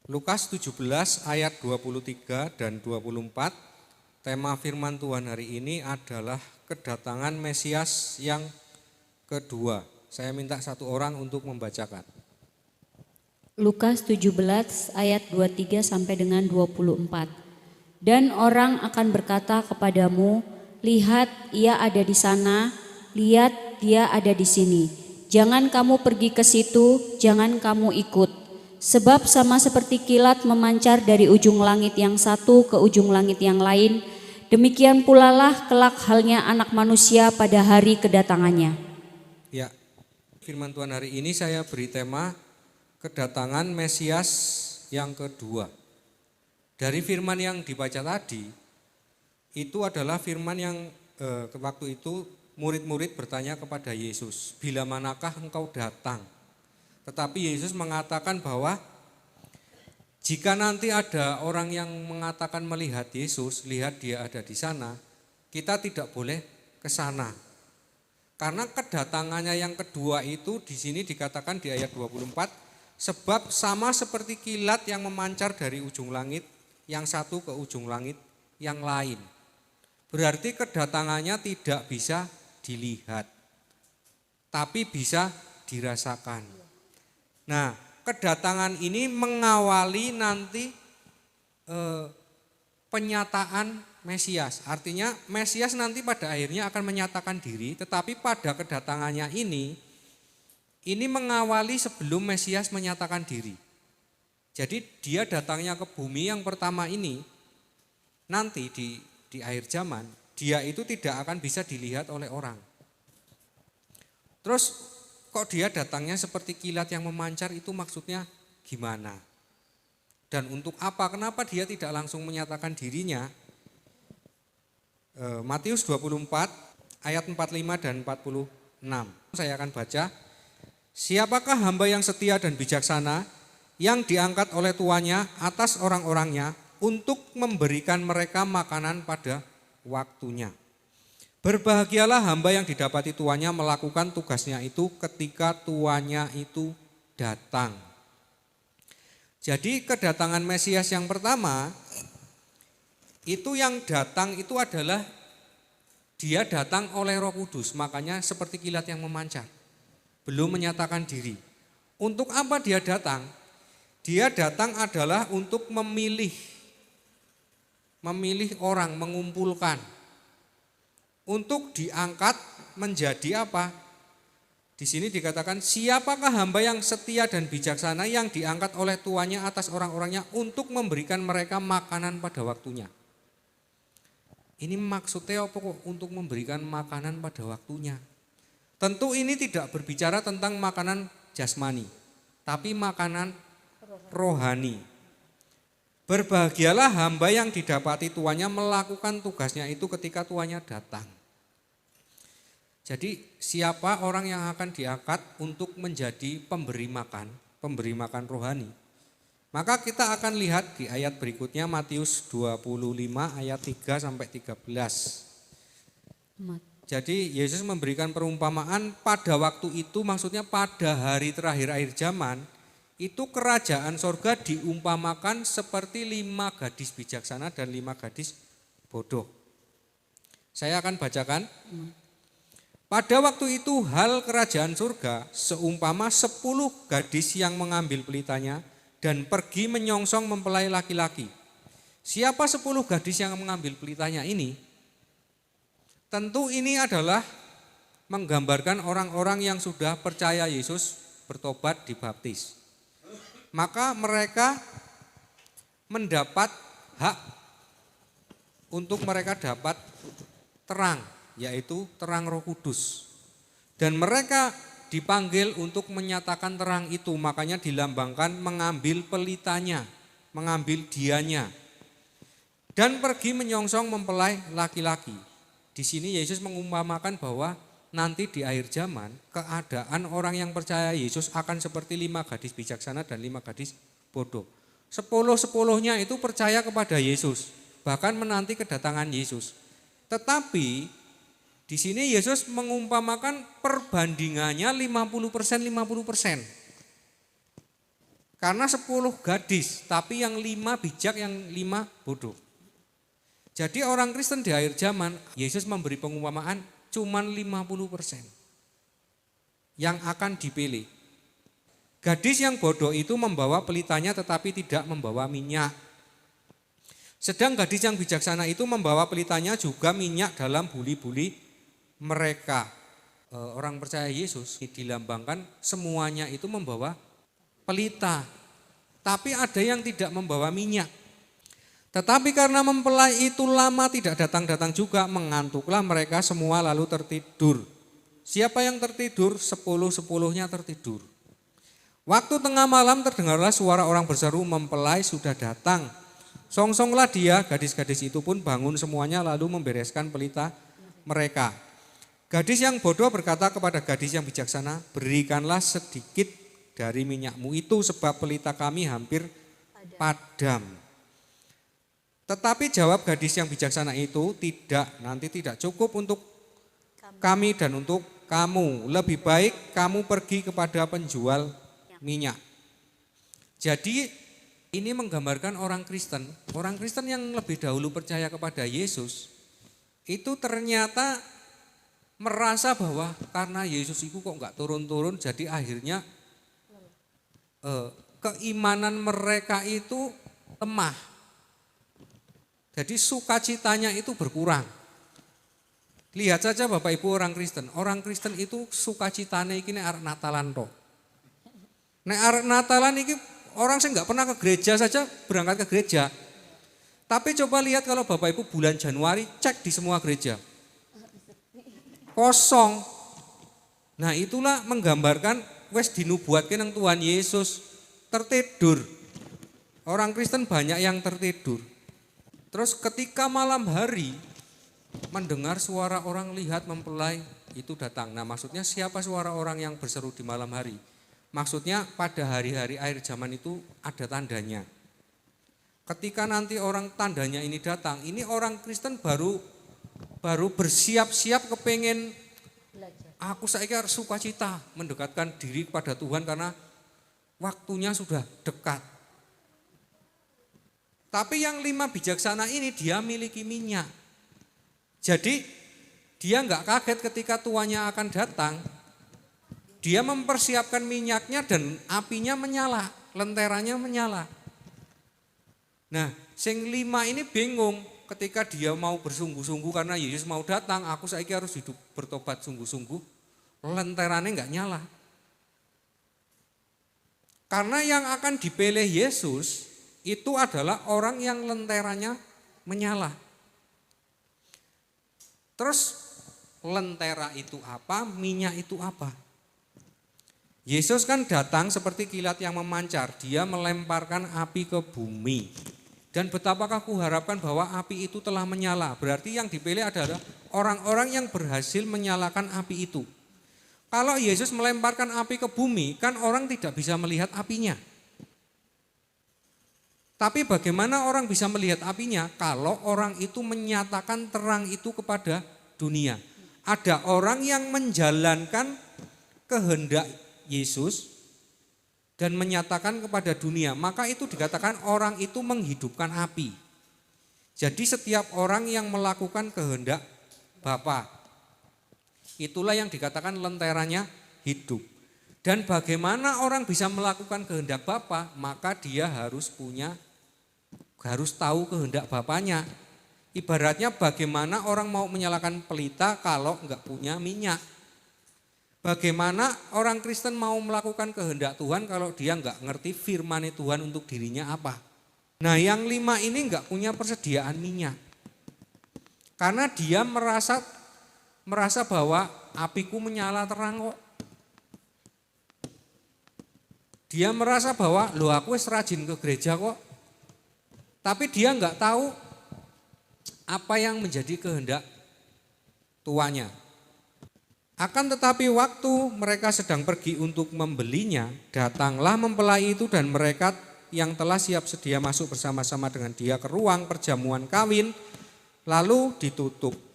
Lukas 17 ayat 23 dan 24, tema firman Tuhan hari ini adalah kedatangan Mesias yang kedua. Saya minta satu orang untuk membacakan. Lukas 17 ayat 23 sampai dengan 24. Dan orang akan berkata kepadamu, lihat ia ada di sana, lihat dia ada di sini. Jangan kamu pergi ke situ, jangan kamu ikut. Sebab sama seperti kilat memancar dari ujung langit yang satu ke ujung langit yang lain, demikian pula lah kelak halnya Anak Manusia pada hari kedatangannya. Ya, firman Tuhan hari ini saya beri tema kedatangan Mesias yang kedua. Dari firman yang dibaca tadi, itu adalah firman yang waktu itu murid-murid bertanya kepada Yesus, bila manakah engkau datang? Tetapi Yesus mengatakan bahwa jika nanti ada orang yang mengatakan melihat Yesus, lihat dia ada di sana, kita tidak boleh ke sana. Karena kedatangannya yang kedua itu di sini dikatakan di ayat 24, sebab sama seperti kilat yang memancar dari ujung langit yang satu ke ujung langit yang lain. Berarti kedatangannya tidak bisa dilihat, tapi bisa dirasakan. Nah, kedatangan ini mengawali nanti penyataan Mesias. Artinya Mesias nanti pada akhirnya akan menyatakan diri, tetapi pada kedatangannya ini mengawali sebelum Mesias menyatakan diri. Jadi dia datangnya ke bumi yang pertama ini, nanti di akhir zaman, dia itu tidak akan bisa dilihat oleh orang. Terus kok dia datangnya seperti kilat yang memancar, itu maksudnya gimana? Dan untuk apa? Kenapa dia tidak langsung menyatakan dirinya? Matius 24 ayat 45 dan 46. Saya akan baca. Siapakah hamba yang setia dan bijaksana yang diangkat oleh tuannya atas orang-orangnya untuk memberikan mereka makanan pada waktunya. Berbahagialah hamba yang didapati tuannya melakukan tugasnya itu ketika tuannya itu datang. Jadi kedatangan Mesias yang pertama, itu yang datang itu adalah dia datang oleh Roh Kudus, makanya seperti kilat yang memancar. Belum menyatakan diri. Untuk apa dia datang? Dia datang adalah untuk memilih orang, mengumpulkan. Untuk diangkat menjadi apa? Di sini dikatakan, siapakah hamba yang setia dan bijaksana yang diangkat oleh tuannya atas orang-orangnya untuk memberikan mereka makanan pada waktunya. Ini maksudnya apa kok untuk memberikan makanan pada waktunya? Tentu ini tidak berbicara tentang makanan jasmani, tapi makanan rohani. Berbahagialah hamba yang didapati tuannya melakukan tugasnya itu ketika tuannya datang. Jadi siapa orang yang akan diangkat untuk menjadi pemberi makan rohani? Maka kita akan lihat di ayat berikutnya Matius 25 ayat 3 sampai 13. Jadi Yesus memberikan perumpamaan pada waktu itu, maksudnya pada hari terakhir akhir zaman, itu kerajaan sorga diumpamakan seperti 5 gadis bijaksana dan 5 gadis bodoh. Saya akan bacakan. Pada waktu itu hal kerajaan surga seumpama 10 gadis yang mengambil pelitanya dan pergi menyongsong mempelai laki-laki. Siapa 10 gadis yang mengambil pelitanya ini? Tentu ini adalah menggambarkan orang-orang yang sudah percaya Yesus, bertobat, dibaptis. Maka mereka mendapat hak untuk mereka dapat terang, yaitu terang Roh Kudus. Dan mereka dipanggil untuk menyatakan terang itu, makanya dilambangkan mengambil pelitanya, mengambil dianya. Dan pergi menyongsong mempelai laki-laki. Di sini Yesus mengumpamakan bahwa nanti di akhir zaman keadaan orang yang percaya Yesus akan seperti 5 gadis bijaksana dan 5 gadis bodoh. 10-10-nya itu percaya kepada Yesus, bahkan menanti kedatangan Yesus. Tetapi di sini Yesus mengumpamakan perbandingannya 50%-50%. Karena 10 gadis, tapi yang 5 bijak, yang 5 bodoh. Jadi orang Kristen di akhir zaman, Yesus memberi pengumpamaan cuman 50% yang akan dipilih. Gadis yang bodoh itu membawa pelitanya tetapi tidak membawa minyak. Sedang gadis yang bijaksana itu membawa pelitanya juga minyak dalam buli-buli mereka. Orang percaya Yesus dilambangkan semuanya itu membawa pelita. Tapi ada yang tidak membawa minyak. Tetapi karena mempelai itu lama tidak datang-datang juga, mengantuklah mereka semua lalu tertidur. Siapa yang tertidur? 10-10-nya tertidur. Waktu tengah malam terdengarlah suara orang berseru, mempelai sudah datang. Songsonglah dia, gadis-gadis itu pun bangun semuanya lalu membereskan pelita mereka. Gadis yang bodoh berkata kepada gadis yang bijaksana, berikanlah sedikit dari minyakmu itu sebab pelita kami hampir padam. Tetapi jawab gadis yang bijaksana itu, tidak, nanti tidak cukup untuk kami dan untuk kamu. Lebih baik kamu pergi kepada penjual minyak. Jadi ini menggambarkan orang Kristen yang lebih dahulu percaya kepada Yesus, itu ternyata merasa bahwa karena Yesus itu kok enggak turun-turun, jadi akhirnya keimanan mereka itu lemah. Jadi sukacitanya itu berkurang. Lihat saja Bapak Ibu orang Kristen itu sukacitanya ini arek Natalan tok. Nek arek Natalan ini orang yang enggak pernah ke gereja saja berangkat ke gereja. Tapi coba lihat kalau Bapak Ibu bulan Januari cek di semua gereja. Kosong. Nah itulah menggambarkan wes dinubuatkan yang Tuhan Yesus tertidur. Orang Kristen banyak yang tertidur. Terus ketika malam hari mendengar suara orang lihat mempelai itu datang. Nah maksudnya siapa suara orang yang berseru di malam hari? Maksudnya pada hari-hari akhir zaman itu ada tandanya. Ketika nanti orang tandanya ini datang, ini orang Kristen baru bersiap-siap kepengen aku saiki harus sukacita mendekatkan diri kepada Tuhan karena waktunya sudah dekat. Tapi yang 5 bijaksana ini dia miliki minyak. Jadi dia enggak kaget ketika tuannya akan datang. Dia mempersiapkan minyaknya dan apinya menyala, lenteranya menyala. Nah, sing 5 ini bingung ketika dia mau bersungguh-sungguh karena Yesus mau datang, aku saiki harus hidup bertobat sungguh-sungguh, lenterannya enggak nyala. Karena yang akan dipilih Yesus itu adalah orang yang lenteranya menyala. Terus lentera itu apa, minyak itu apa? Yesus kan datang seperti kilat yang memancar, dia melemparkan api ke bumi. Dan betapakah kuharapkan bahwa api itu telah menyala, berarti yang dipilih adalah orang-orang yang berhasil menyalakan api itu. Kalau Yesus melemparkan api ke bumi, kan orang tidak bisa melihat apinya. Tapi bagaimana orang bisa melihat apinya kalau orang itu menyatakan terang itu kepada dunia? Ada orang yang menjalankan kehendak Yesus dan menyatakan kepada dunia, maka itu dikatakan orang itu menghidupkan api. Jadi setiap orang yang melakukan kehendak Bapa, itulah yang dikatakan lenteranya hidup. Dan bagaimana orang bisa melakukan kehendak Bapa, maka dia harus tahu kehendak Bapanya. Ibaratnya bagaimana orang mau menyalakan pelita kalau enggak punya minyak. Bagaimana orang Kristen mau melakukan kehendak Tuhan kalau dia enggak ngerti firman Tuhan untuk dirinya apa. Nah yang 5 ini enggak punya persediaan minyak. Karena dia merasa bahwa apiku menyala terang kok. Dia merasa bahwa loh aku wis rajin ke gereja kok. Tapi dia enggak tahu apa yang menjadi kehendak tuannya. Akan tetapi waktu mereka sedang pergi untuk membelinya, datanglah mempelai itu dan mereka yang telah siap sedia masuk bersama-sama dengan dia ke ruang perjamuan kawin, lalu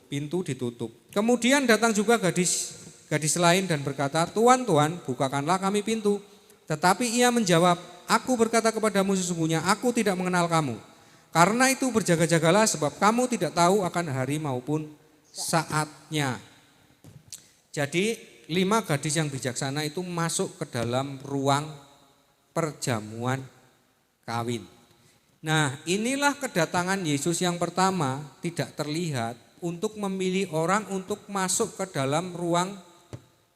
pintu ditutup. Kemudian datang juga gadis lain dan berkata, Tuan, bukakanlah kami pintu. Tetapi ia menjawab, aku berkata kepadamu sesungguhnya aku tidak mengenal kamu. Karena itu berjaga-jagalah sebab kamu tidak tahu akan hari maupun saatnya. Jadi 5 gadis yang bijaksana itu masuk ke dalam ruang perjamuan kawin. Nah, inilah kedatangan Yesus yang pertama tidak terlihat untuk memilih orang untuk masuk ke dalam ruang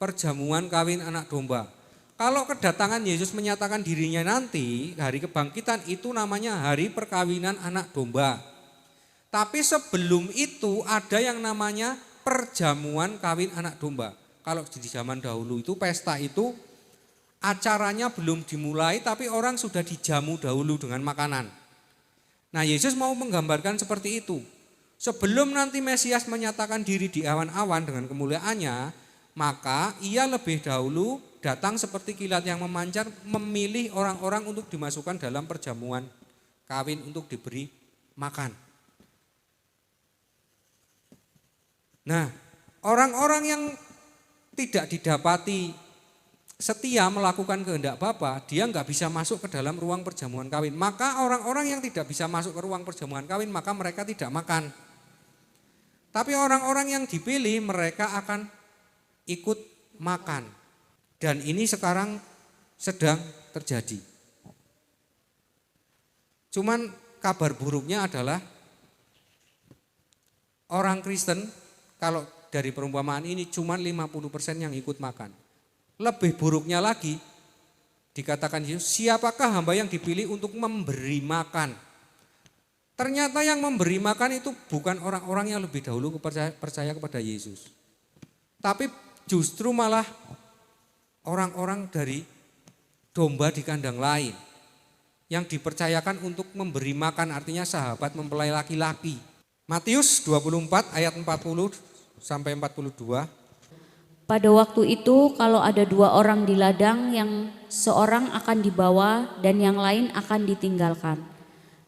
perjamuan kawin anak domba. Kalau kedatangan Yesus menyatakan dirinya nanti, hari kebangkitan itu namanya hari perkawinan anak domba. Tapi sebelum itu ada yang namanya perjamuan kawin anak domba. Kalau di zaman dahulu itu pesta itu acaranya belum dimulai tapi orang sudah dijamu dahulu dengan makanan. Nah, Yesus mau menggambarkan seperti itu. Sebelum nanti Mesias menyatakan diri di awan-awan dengan kemuliaannya, maka ia lebih dahulu datang seperti kilat yang memancar, memilih orang-orang untuk dimasukkan dalam perjamuan kawin untuk diberi makan. Nah, orang-orang yang tidak didapati setia melakukan kehendak Bapa, dia nggak bisa masuk ke dalam ruang perjamuan kawin. Maka orang-orang yang tidak bisa masuk ke ruang perjamuan kawin, maka mereka tidak makan. Tapi orang-orang yang dipilih, mereka akan ikut makan. Dan ini sekarang sedang terjadi. Cuman kabar buruknya adalah orang Kristen, kalau dari perumpamaan ini cuman 50% yang ikut makan. Lebih buruknya lagi, dikatakan Yesus, siapakah hamba yang dipilih untuk memberi makan? Ternyata yang memberi makan itu bukan orang-orang yang lebih dahulu percaya kepada Yesus. Tapi justru malah orang-orang dari domba di kandang lain yang dipercayakan untuk memberi makan, artinya sahabat mempelai laki-laki. Matius 24 ayat 40 sampai 42. Pada waktu itu kalau ada 2 orang di ladang, yang seorang akan dibawa dan yang lain akan ditinggalkan.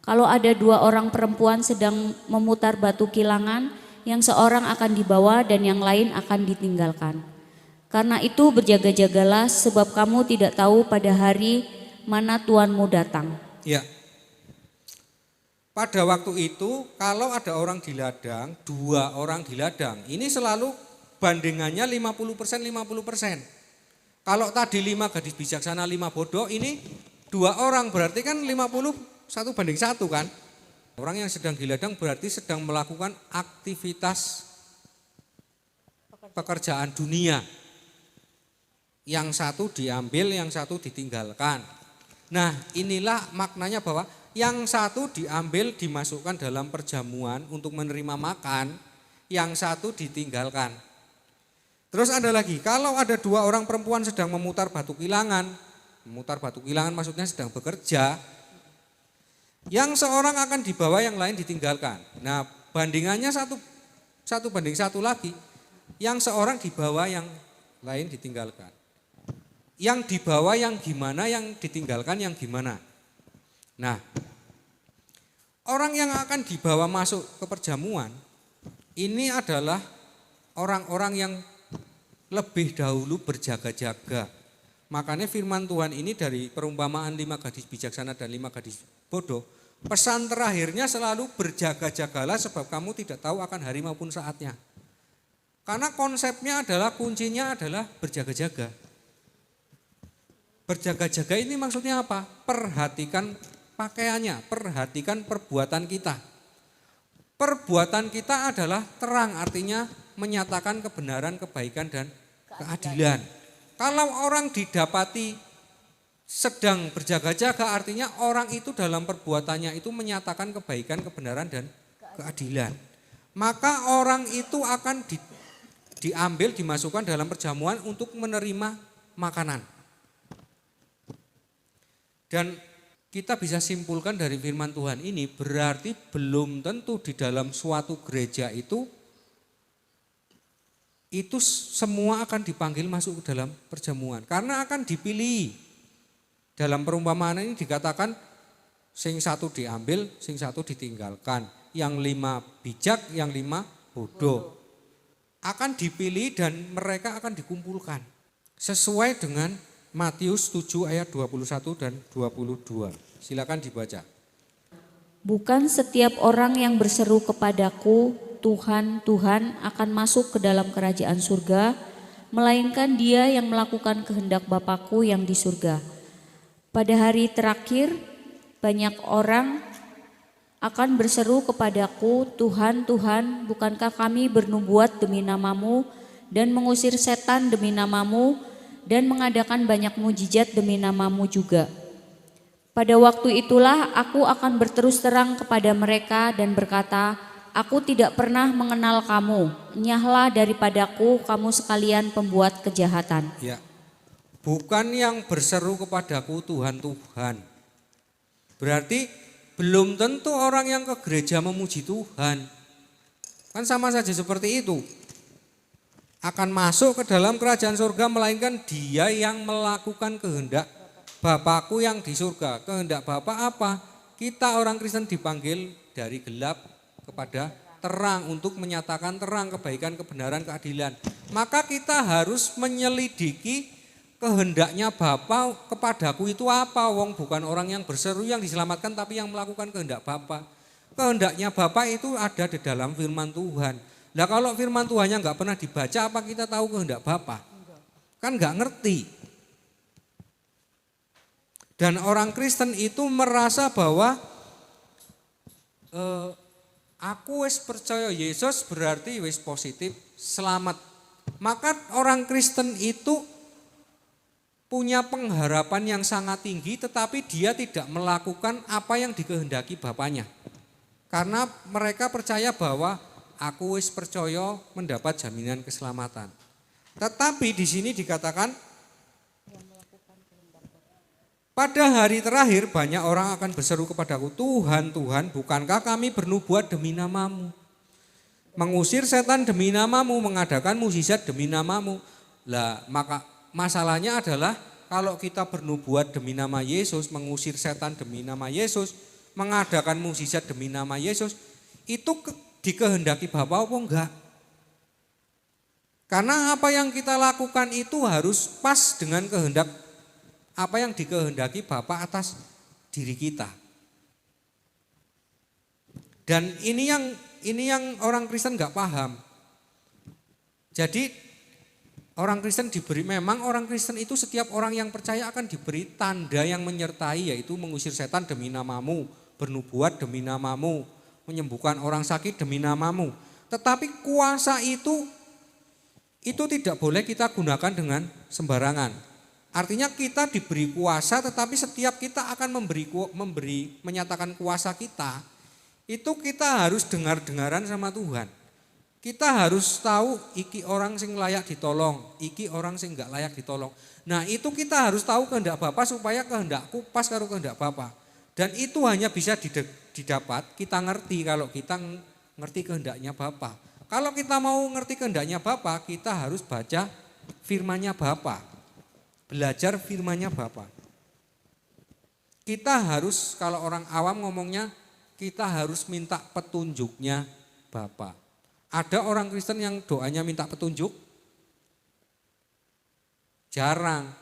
Kalau ada 2 orang perempuan sedang memutar batu kilangan, yang seorang akan dibawa dan yang lain akan ditinggalkan. Karena itu berjaga-jagalah sebab kamu tidak tahu pada hari mana Tuhanmu datang. Ya. Pada waktu itu kalau ada orang di ladang, 2 orang di ladang, ini selalu bandingannya 50%. Kalau tadi 5 gadis bijaksana 5 bodoh, ini 2 orang berarti kan 51:1 kan. Orang yang sedang di ladang berarti sedang melakukan aktivitas pekerjaan dunia. Yang satu diambil, yang satu ditinggalkan. Nah, inilah maknanya bahwa yang satu diambil dimasukkan dalam perjamuan untuk menerima makan, yang satu ditinggalkan. Terus ada lagi, kalau ada 2 orang perempuan sedang memutar batu kilangan maksudnya sedang bekerja, yang seorang akan dibawa, yang lain ditinggalkan. Nah, bandingannya 1:1 lagi, yang seorang dibawa, yang lain ditinggalkan. Yang dibawa yang gimana, yang ditinggalkan yang gimana. Nah, orang yang akan dibawa masuk ke perjamuan, ini adalah orang-orang yang lebih dahulu berjaga-jaga. Makanya firman Tuhan ini dari perumpamaan 5 gadis bijaksana dan 5 gadis bodoh, pesan terakhirnya selalu berjaga-jagalah sebab kamu tidak tahu akan hari maupun saatnya. Karena konsepnya adalah, kuncinya adalah berjaga-jaga. Berjaga-jaga ini maksudnya apa? Perhatikan pakaiannya, perhatikan perbuatan kita. Perbuatan kita adalah terang, artinya menyatakan kebenaran, kebaikan, dan keadilan. Kalau orang didapati sedang berjaga-jaga, artinya orang itu dalam perbuatannya itu menyatakan kebaikan, kebenaran, dan keadilan. Maka orang itu akan diambil, dimasukkan dalam perjamuan untuk menerima makanan. Dan kita bisa simpulkan dari firman Tuhan ini, berarti belum tentu di dalam suatu gereja itu semua akan dipanggil masuk ke dalam perjamuan. Karena akan dipilih. Dalam perumpamaan ini dikatakan sing satu diambil, sing satu ditinggalkan. Yang 5 bijak, yang 5 bodoh. Akan dipilih dan mereka akan dikumpulkan sesuai dengan Matius 7 ayat 21 dan 22. Silakan dibaca. Bukan setiap orang yang berseru kepadaku, Tuhan, Tuhan, akan masuk ke dalam kerajaan surga, melainkan dia yang melakukan kehendak Bapa-Ku yang di surga. Pada hari terakhir, banyak orang akan berseru kepadaku, Tuhan, Tuhan, bukankah kami bernubuat demi namamu dan mengusir setan demi namamu dan mengadakan banyak mujizat demi namamu juga. Pada waktu itulah aku akan berterus terang kepada mereka dan berkata, aku tidak pernah mengenal kamu, enyahlah daripadaku kamu sekalian pembuat kejahatan. Ya, bukan yang berseru kepadaku Tuhan, Tuhan. Berarti belum tentu orang yang ke gereja memuji Tuhan. Kan sama saja seperti itu. Akan masuk ke dalam kerajaan surga melainkan dia yang melakukan kehendak Bapakku yang di surga. Kehendak Bapa apa? Kita orang Kristen dipanggil dari gelap kepada terang untuk menyatakan terang, kebaikan, kebenaran, keadilan. Maka kita harus menyelidiki kehendaknya Bapa kepadaku itu apa? Wong bukan orang yang berseru yang diselamatkan tapi yang melakukan kehendak Bapa. Kehendaknya Bapa itu ada di dalam firman Tuhan. Nah kalau firman Tuhannya enggak pernah dibaca, apa kita tahu kehendak Bapa? Kan enggak ngerti. Dan orang Kristen itu merasa bahwa aku wis percaya Yesus berarti wis positif, selamat. Maka orang Kristen itu punya pengharapan yang sangat tinggi tetapi dia tidak melakukan apa yang dikehendaki Bapaknya. Karena mereka percaya bahwa aku wis percaya mendapat jaminan keselamatan. Tetapi di sini dikatakan pada hari terakhir banyak orang akan berseru kepadaku, Tuhan, Tuhan, bukankah kami bernubuat demi namamu? Mengusir setan demi namamu, mengadakan mukjizat demi namamu. Lah, maka masalahnya adalah kalau kita bernubuat demi nama Yesus, mengusir setan demi nama Yesus, mengadakan mukjizat demi nama Yesus, itu dikehendaki Bapa apa enggak? Karena apa yang kita lakukan itu harus pas dengan kehendak apa yang dikehendaki Bapa atas diri kita. Dan ini yang orang Kristen enggak paham. Jadi orang Kristen diberi, memang orang Kristen itu setiap orang yang percaya akan diberi tanda yang menyertai, yaitu mengusir setan demi namamu, bernubuat demi namamu, menyembuhkan orang sakit demi namamu. Tetapi kuasa itu tidak boleh kita gunakan dengan sembarangan. Artinya kita diberi kuasa, tetapi setiap kita akan menyatakan kuasa kita, itu kita harus dengar-dengaran sama Tuhan. Kita harus tahu iki orang sing layak ditolong, iki orang sing enggak layak ditolong. Nah itu kita harus tahu kehendak Bapa supaya kehendakku pas karo kehendak Bapa. Dan itu hanya bisa didapat, kita ngerti kalau kita ngerti kehendaknya Bapa. Kalau kita mau ngerti kehendaknya Bapa, kita harus baca firman-Nya Bapa. Belajar firman-Nya Bapa. Kita harus, kalau orang awam ngomongnya, kita harus minta petunjuknya Bapa. Ada orang Kristen yang doanya minta petunjuk? Jarang.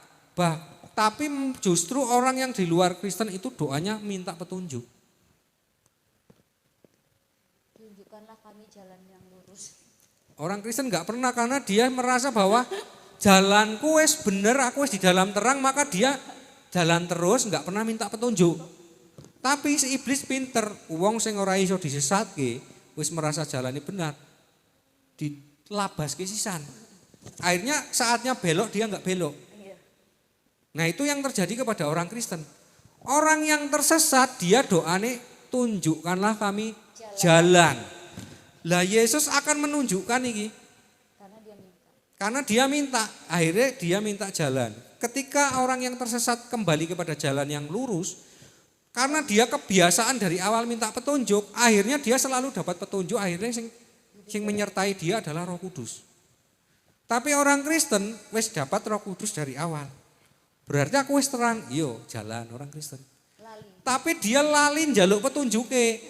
Tapi justru orang yang di luar Kristen itu doanya minta petunjuk. Tunjukkanlah kami jalan yang lurus. Orang Kristen enggak pernah, karena dia merasa bahwa jalanku wis bener, aku wis di dalam terang, maka dia jalan terus, enggak pernah minta petunjuk. Tapi si iblis pinter, wong sing ora iso disesatke, wis merasa jalannya benar, dilabas kesisan. Akhirnya saatnya belok dia enggak belok. Nah itu yang terjadi kepada orang Kristen. Orang yang tersesat dia doane tunjukkanlah kami jalan. Lah Yesus akan menunjukkan ini. Karena dia minta, akhirnya dia minta jalan. Ketika orang yang tersesat kembali kepada jalan yang lurus, karena dia kebiasaan dari awal minta petunjuk, akhirnya dia selalu dapat petunjuk, akhirnya sing menyertai dia adalah Roh Kudus. Tapi orang Kristen wis dapat Roh Kudus dari awal. Berarti aku wis terang, yo jalan orang Kristen. Tapi dia lali njaluk petunjuke.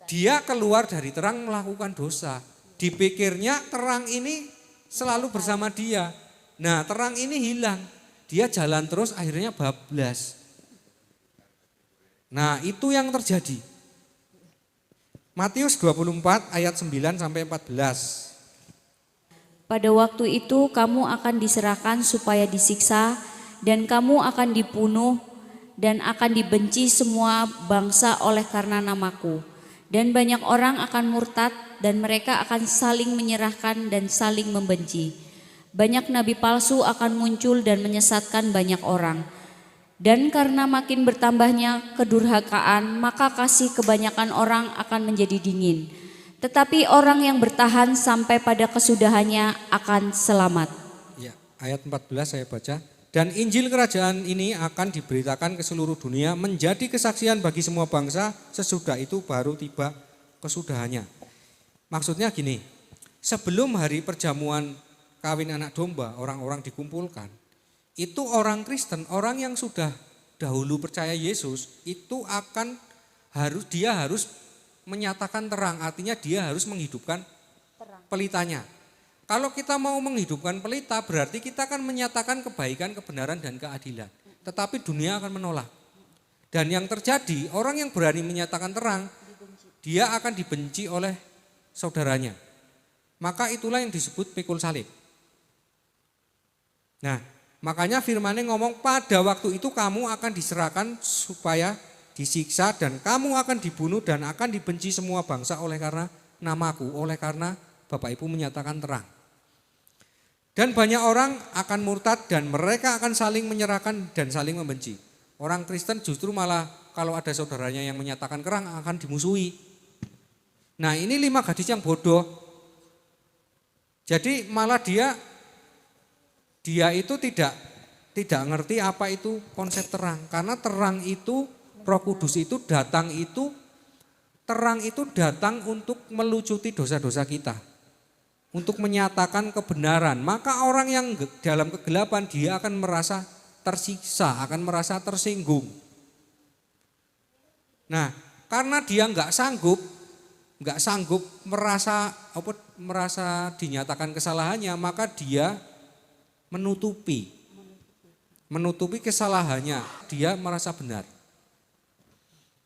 Dia keluar dari terang melakukan dosa. Dipikirnya terang ini selalu bersama dia. Nah terang ini hilang. dia jalan terus akhirnya bablas. Nah, itu yang terjadi. Matius 24 ayat 9 sampai 14. Pada waktu itu kamu akan diserahkan supaya disiksa, dan kamu akan dibunuh dan akan dibenci semua bangsa oleh karena namaku. Dan banyak orang akan murtad dan mereka akan saling menyerahkan dan saling membenci. Banyak nabi palsu akan muncul dan menyesatkan banyak orang. Dan karena makin bertambahnya kedurhakaan, maka kasih kebanyakan orang akan menjadi dingin. Tetapi orang yang bertahan sampai pada kesudahannya akan selamat. Ya, ayat 14 saya baca. Dan Injil kerajaan ini akan diberitakan ke seluruh dunia menjadi kesaksian bagi semua bangsa, sesudah itu baru tiba kesudahannya. Maksudnya gini, sebelum hari perjamuan kawin anak domba, orang-orang dikumpulkan, itu orang Kristen, orang yang sudah dahulu percaya Yesus, itu dia harus menyatakan terang, artinya dia harus menghidupkan pelitanya. Kalau kita mau menghidupkan pelita, berarti kita akan menyatakan kebaikan, kebenaran, dan keadilan. Tetapi dunia akan menolak. Dan yang terjadi, orang yang berani menyatakan terang, dia akan dibenci oleh saudaranya. Maka itulah yang disebut pikul salib. Nah, makanya firman-Nya ngomong pada waktu itu kamu akan diserahkan supaya disiksa dan kamu akan dibunuh dan akan dibenci semua bangsa oleh karena namaku, oleh karena Bapak Ibu menyatakan terang. Dan banyak orang akan murtad dan mereka akan saling menyerahkan dan saling membenci. Orang Kristen justru malah kalau ada saudaranya yang menyatakan terang akan dimusuhi. Nah, ini 5 gadis yang bodoh. Jadi malah dia itu tidak ngerti apa itu konsep terang. Karena terang itu, Roh Kudus itu datang itu, terang itu datang untuk melucuti dosa-dosa kita. Untuk menyatakan kebenaran. Maka orang yang dalam kegelapan dia akan merasa tersiksa, akan merasa tersinggung. Nah, karena dia nggak sanggup merasa dinyatakan kesalahannya, maka dia menutupi kesalahannya, dia merasa benar.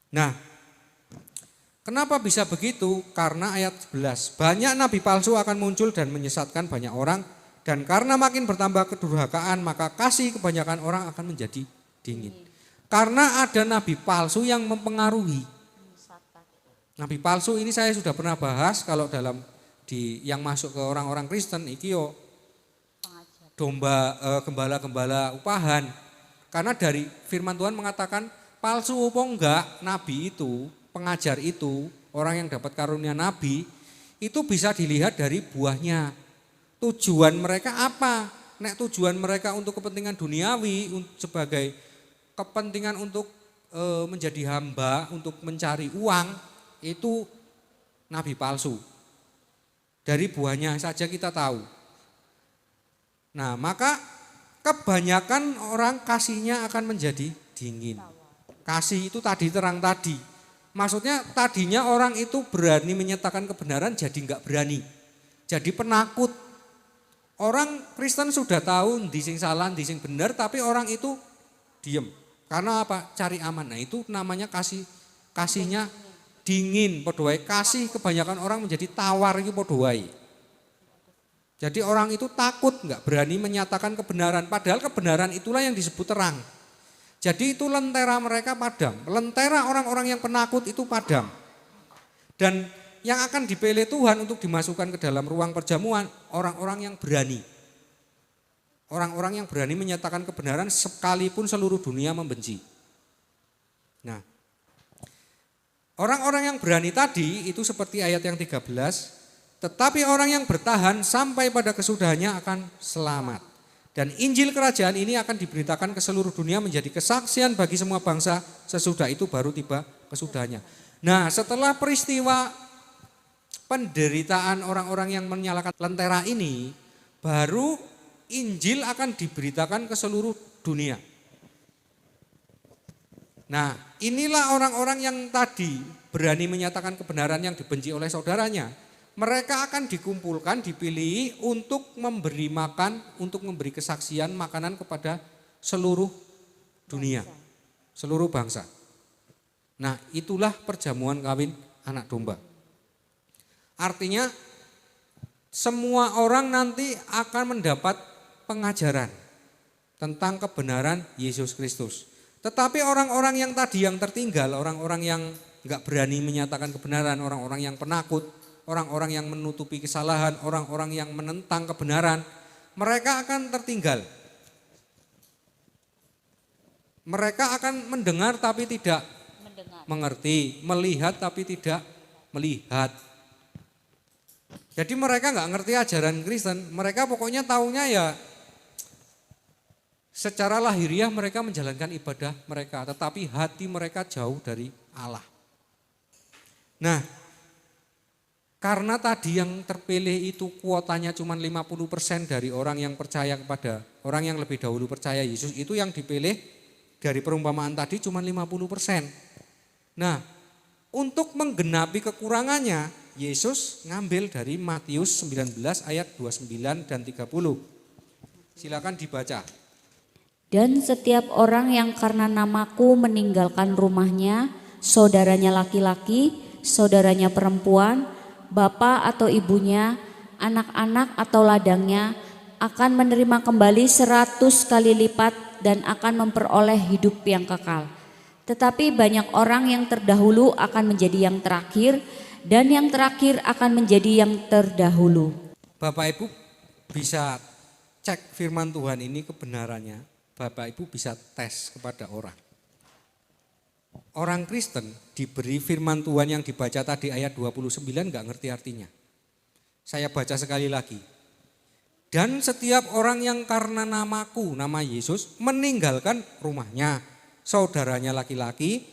Nah, kenapa bisa begitu? Karena ayat 11, banyak nabi palsu akan muncul dan menyesatkan banyak orang, dan karena makin bertambah kedurhakaan, maka kasih kebanyakan orang akan menjadi dingin. Karena ada nabi palsu yang mempengaruhi. Nabi palsu ini saya sudah pernah bahas kalau yang masuk ke orang-orang Kristen iki yo gembala-gembala upahan. Karena dari firman Tuhan mengatakan palsu apa enggak, nabi itu, pengajar itu, orang yang dapat karunia nabi, itu bisa dilihat dari buahnya. Tujuan mereka apa? Nek tujuan mereka untuk kepentingan duniawi, sebagai kepentingan untuk menjadi hamba, untuk mencari uang, itu nabi palsu. Dari buahnya saja kita tahu. Nah, maka kebanyakan orang kasihnya akan menjadi dingin. Kasih itu tadi terang tadi. Maksudnya tadinya orang itu berani menyatakan kebenaran jadi enggak berani. Jadi penakut. Orang Kristen sudah tahu di sing salah, di sing benar, tapi orang itu diem. Karena apa? Cari aman. Nah, itu namanya kasihnya dingin, padha wae. Kasih kebanyakan orang menjadi tawar iki padha wae. Jadi orang itu takut, enggak berani menyatakan kebenaran. Padahal kebenaran itulah yang disebut terang. Jadi itu lentera mereka padam. Lentera orang-orang yang penakut itu padam. Dan yang akan dipilih Tuhan untuk dimasukkan ke dalam ruang perjamuan, orang-orang yang berani. Orang-orang yang berani menyatakan kebenaran sekalipun seluruh dunia membenci. Nah, orang-orang yang berani tadi itu seperti ayat yang 13, tetapi orang yang bertahan sampai pada kesudahannya akan selamat. Dan Injil kerajaan ini akan diberitakan ke seluruh dunia menjadi kesaksian bagi semua bangsa, sesudah itu baru tiba kesudahannya. Nah, setelah peristiwa penderitaan orang-orang yang menyalakan lentera ini, baru Injil akan diberitakan ke seluruh dunia. Nah, inilah orang-orang yang tadi berani menyatakan kebenaran yang dibenci oleh saudaranya. Mereka akan dikumpulkan, dipilih untuk memberi makan, untuk memberi kesaksian makanan kepada seluruh dunia, seluruh bangsa. Nah, itulah perjamuan kawin anak domba. Artinya semua orang nanti akan mendapat pengajaran tentang kebenaran Yesus Kristus. Tetapi orang-orang yang tadi yang tertinggal, orang-orang yang enggak berani menyatakan kebenaran, orang-orang yang penakut, orang-orang yang menutupi kesalahan, orang-orang yang menentang kebenaran, mereka akan tertinggal. Mereka akan mendengar tapi tidak mengerti, melihat tapi tidak melihat. Jadi mereka enggak ngerti ajaran Kristen, mereka pokoknya taunya ya secara lahiriah mereka menjalankan ibadah mereka, tetapi hati mereka jauh dari Allah. Nah, karena tadi yang terpilih itu kuotanya cuma 50% dari orang yang percaya kepada, orang yang lebih dahulu percaya Yesus, itu yang dipilih dari perumpamaan tadi cuma 50%. Nah, untuk menggenapi kekurangannya, Yesus ngambil dari Matius 19 ayat 29 dan 30. Silakan dibaca. Dan setiap orang yang karena namaku meninggalkan rumahnya, saudaranya laki-laki, saudaranya perempuan, bapak atau ibunya, anak-anak atau ladangnya, akan menerima kembali 100 kali lipat dan akan memperoleh hidup yang kekal. Tetapi banyak orang yang terdahulu akan menjadi yang terakhir, dan yang terakhir akan menjadi yang terdahulu. Bapak Ibu bisa cek firman Tuhan ini kebenarannya. Bapak Ibu bisa tes kepada orang. Orang Kristen diberi firman Tuhan yang dibaca tadi ayat 29 enggak ngerti artinya. Saya baca sekali lagi. Dan setiap orang yang karena namaku, nama Yesus, meninggalkan rumahnya, saudaranya laki-laki,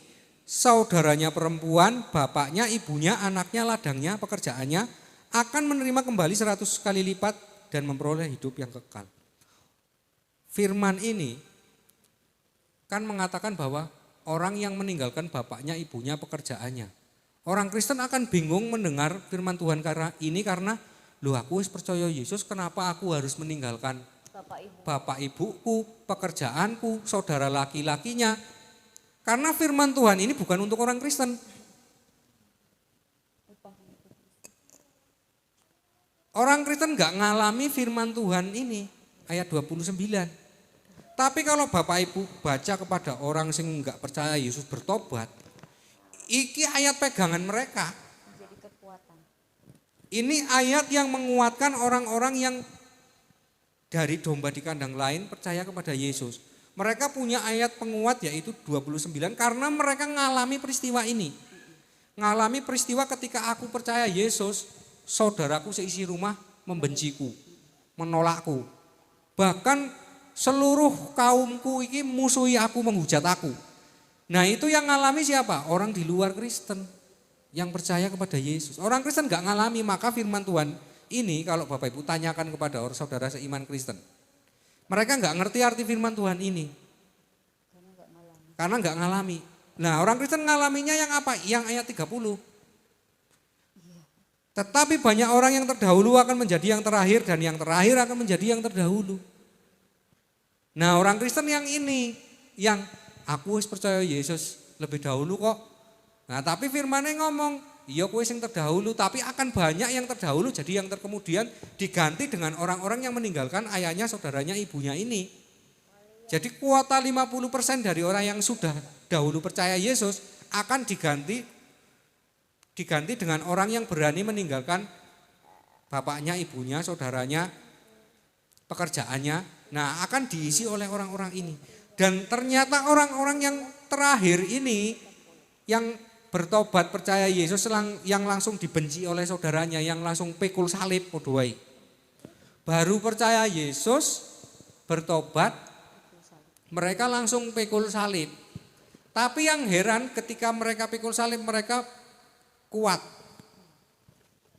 saudaranya perempuan, bapaknya, ibunya, anaknya, ladangnya, pekerjaannya, akan menerima kembali 100 kali lipat dan memperoleh hidup yang kekal. Firman ini kan mengatakan bahwa orang yang meninggalkan bapaknya, ibunya, pekerjaannya. Orang Kristen akan bingung mendengar firman Tuhan karena loh aku percaya Yesus, kenapa aku harus meninggalkan bapak ibuku, pekerjaanku, saudara laki-lakinya. Karena firman Tuhan ini bukan untuk orang Kristen. Orang Kristen enggak ngalami firman Tuhan ini, ayat 29. Tapi kalau Bapak Ibu baca kepada orang yang enggak percaya Yesus bertobat, iki ayat pegangan mereka. Ini ayat yang menguatkan orang-orang yang dari domba di kandang lain percaya kepada Yesus. Mereka punya ayat penguat yaitu 29 karena mereka ngalami peristiwa ini. Ngalami peristiwa ketika aku percaya Yesus, saudaraku seisi rumah membenciku, menolakku. Bahkan seluruh kaumku ini musuhi aku, menghujat aku. Nah itu yang ngalami siapa? Orang di luar Kristen yang percaya kepada Yesus. Orang Kristen gak ngalami, maka firman Tuhan ini kalau Bapak Ibu tanyakan kepada orang saudara seiman Kristen. Mereka gak ngerti arti firman Tuhan ini. Karena gak ngalami. Nah orang Kristen ngalaminya yang apa? Yang ayat 30. Tetapi banyak orang yang terdahulu akan menjadi yang terakhir dan yang terakhir akan menjadi yang terdahulu. Nah orang Kristen yang ini, yang aku percaya Yesus lebih dahulu kok. Nah tapi firmannya ngomong, iya kowe sing terdahulu, tapi akan banyak yang terdahulu jadi yang terkemudian diganti dengan orang-orang yang meninggalkan ayahnya, saudaranya, ibunya ini. Jadi kuota 50% dari orang yang sudah dahulu percaya Yesus akan diganti dengan orang yang berani meninggalkan bapaknya, ibunya, saudaranya, pekerjaannya. Nah akan diisi oleh orang-orang ini. Dan ternyata orang-orang yang terakhir ini yang bertobat percaya Yesus yang langsung dibenci oleh saudaranya, yang langsung pikul salib podoai. Baru percaya Yesus, bertobat, mereka langsung pikul salib. Tapi yang heran ketika mereka pikul salib mereka kuat.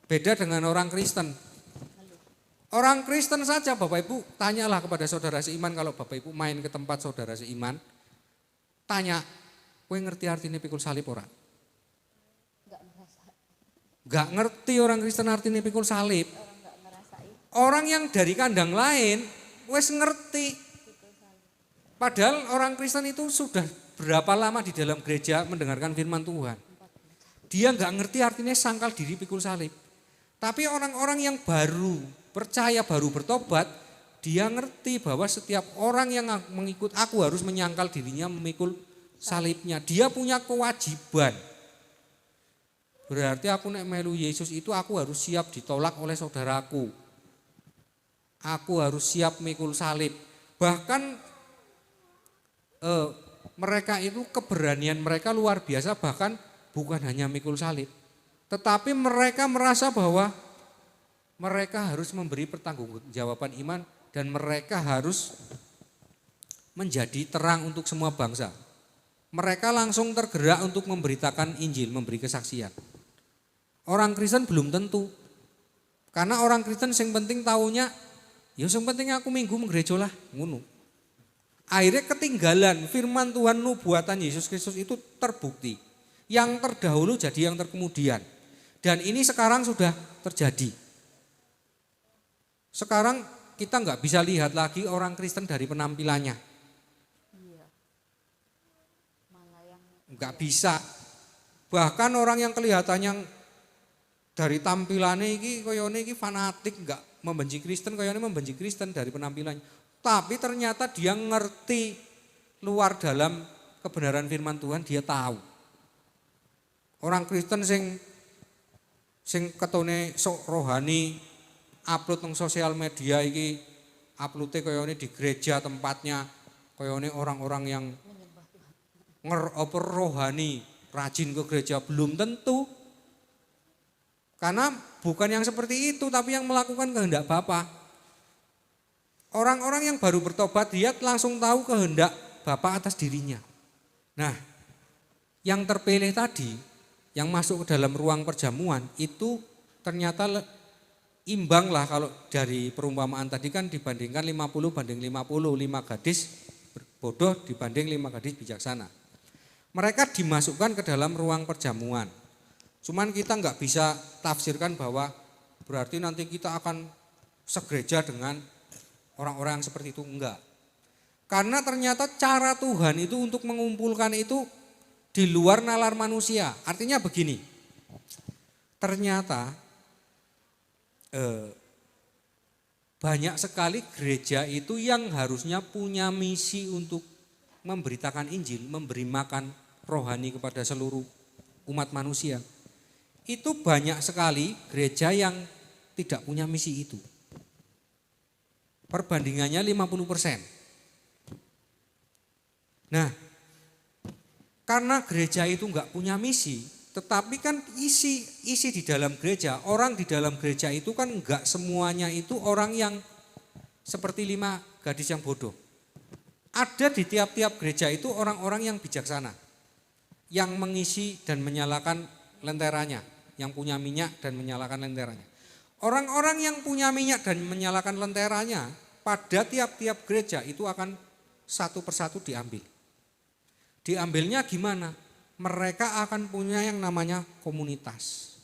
Beda dengan orang Kristen. Orang Kristen saja Bapak Ibu tanyalah kepada saudara seiman kalau Bapak Ibu main ke tempat saudara seiman. Tanya, kowe ngerti artinya pikul salib ora? Enggak ngerti orang Kristen artinya pikul salib. Orang yang dari kandang lain wis ngerti. Padahal orang Kristen itu sudah berapa lama di dalam gereja mendengarkan firman Tuhan. Dia nggak ngerti artinya sangkal diri pikul salib. Tapi orang-orang yang baru percaya, baru bertobat, dia ngerti bahwa setiap orang yang mengikut aku harus menyangkal dirinya memikul salibnya. Dia punya kewajiban. Berarti aku nek melu Yesus itu aku harus siap ditolak oleh saudaraku. Aku harus siap mikul salib. Bahkan mereka itu keberanian mereka luar biasa, bahkan bukan hanya mikul salib. Tetapi mereka merasa bahwa mereka harus memberi pertanggungjawaban iman dan mereka harus menjadi terang untuk semua bangsa. Mereka langsung tergerak untuk memberitakan Injil, memberi kesaksian. Orang Kristen belum tentu. Karena orang Kristen yang penting taunya, ya yang penting aku minggu menggereja lah, ngono. Akhirnya ketinggalan firman Tuhan nubuatan Yesus Kristus itu terbukti. Yang terdahulu jadi yang terkemudian. Dan ini sekarang sudah terjadi. Sekarang kita nggak bisa lihat lagi orang Kristen dari penampilannya. Nggak bisa. Bahkan orang yang kelihatannya dari tampilannya ini koyone ini fanatik, nggak membenci Kristen, koyone membenci Kristen dari penampilannya. Tapi ternyata dia ngerti luar dalam kebenaran firman Tuhan, dia tahu. Orang Kristen sing ketone sok rohani upload nang sosial media iki, uploade koyone di gereja tempatnya, koyone orang-orang yang rohani, rajin ke gereja, belum tentu. Karena bukan yang seperti itu, tapi yang melakukan kehendak Bapa. Orang-orang yang baru bertobat, dia langsung tahu kehendak Bapa atas dirinya. Nah, yang terpilih tadi, yang masuk ke dalam ruang perjamuan, itu ternyata imbang lah kalau dari perumpamaan tadi kan dibandingkan 50 banding 50, 5 gadis bodoh dibanding 5 gadis bijaksana. Mereka dimasukkan ke dalam ruang perjamuan. Cuman kita nggak bisa tafsirkan bahwa berarti nanti kita akan segereja dengan orang-orang yang seperti itu, enggak. Karena ternyata cara Tuhan itu untuk mengumpulkan itu di luar nalar manusia. Artinya begini, ternyata banyak sekali gereja itu yang harusnya punya misi untuk memberitakan Injil, memberi makan rohani kepada seluruh umat manusia. Itu banyak sekali gereja yang tidak punya misi itu. Perbandingannya 50%. Nah, karena gereja itu enggak punya misi, tetapi kan isi di dalam gereja, orang di dalam gereja itu kan enggak semuanya itu orang yang seperti 5 gadis yang bodoh. Ada di tiap-tiap gereja itu orang-orang yang bijaksana, yang mengisi dan menyalakan lenteranya, yang punya minyak dan menyalakan lenteranya. Orang-orang yang punya minyak dan menyalakan lenteranya pada tiap-tiap gereja itu akan satu persatu diambil. Diambilnya gimana? Mereka akan punya yang namanya komunitas.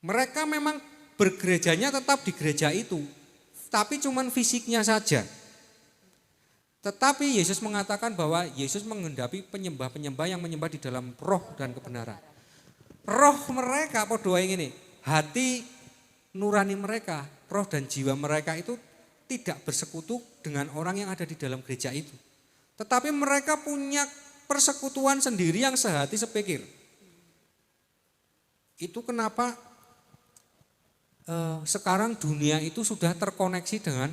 Mereka memang bergerejanya tetap di gereja itu, tapi cuman fisiknya saja. Tetapi Yesus mengatakan bahwa Yesus menghendapi penyembah-penyembah yang menyembah di dalam roh dan kebenaran. Roh mereka podo ini, hati nurani mereka, roh dan jiwa mereka itu tidak bersekutu dengan orang yang ada di dalam gereja itu. Tetapi mereka punya persekutuan sendiri yang sehati sepikir. Itu kenapa sekarang dunia itu sudah terkoneksi dengan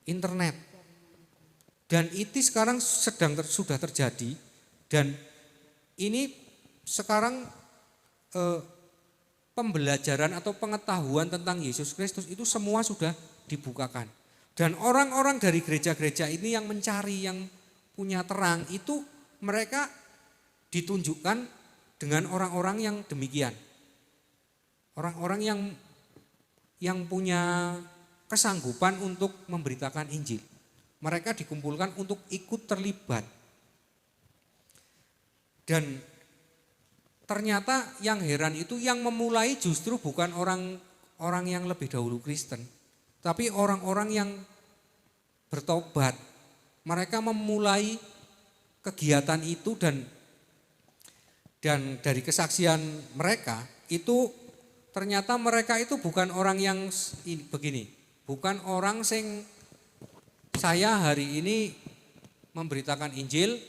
internet. Dan itu sekarang sudah terjadi dan ini sekarang pembelajaran atau pengetahuan tentang Yesus Kristus itu semua sudah dibukakan. Dan orang-orang dari gereja-gereja ini yang mencari, yang punya terang itu mereka ditunjukkan dengan orang-orang yang demikian. Orang-orang yang punya kesanggupan untuk memberitakan Injil. Mereka dikumpulkan untuk ikut terlibat. Dan ternyata yang heran itu yang memulai justru bukan orang yang lebih dahulu Kristen. Tapi orang-orang yang bertobat. Mereka memulai kegiatan itu dan dari kesaksian mereka itu ternyata mereka itu bukan orang yang begini, bukan orang sing saya hari ini memberitakan Injil,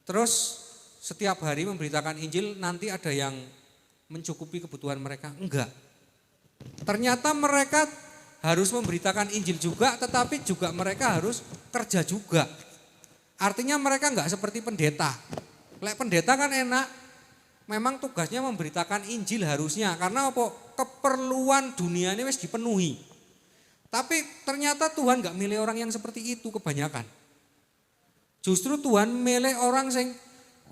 terus setiap hari memberitakan Injil nanti ada yang mencukupi kebutuhan mereka. Enggak. Ternyata mereka harus memberitakan Injil juga, tetapi juga mereka harus kerja juga. Artinya mereka enggak seperti pendeta. Lek pendeta kan enak, memang tugasnya memberitakan Injil harusnya, karena apa? Keperluan dunia ini wis dipenuhi. Tapi ternyata Tuhan enggak milih orang yang seperti itu kebanyakan. Justru Tuhan milih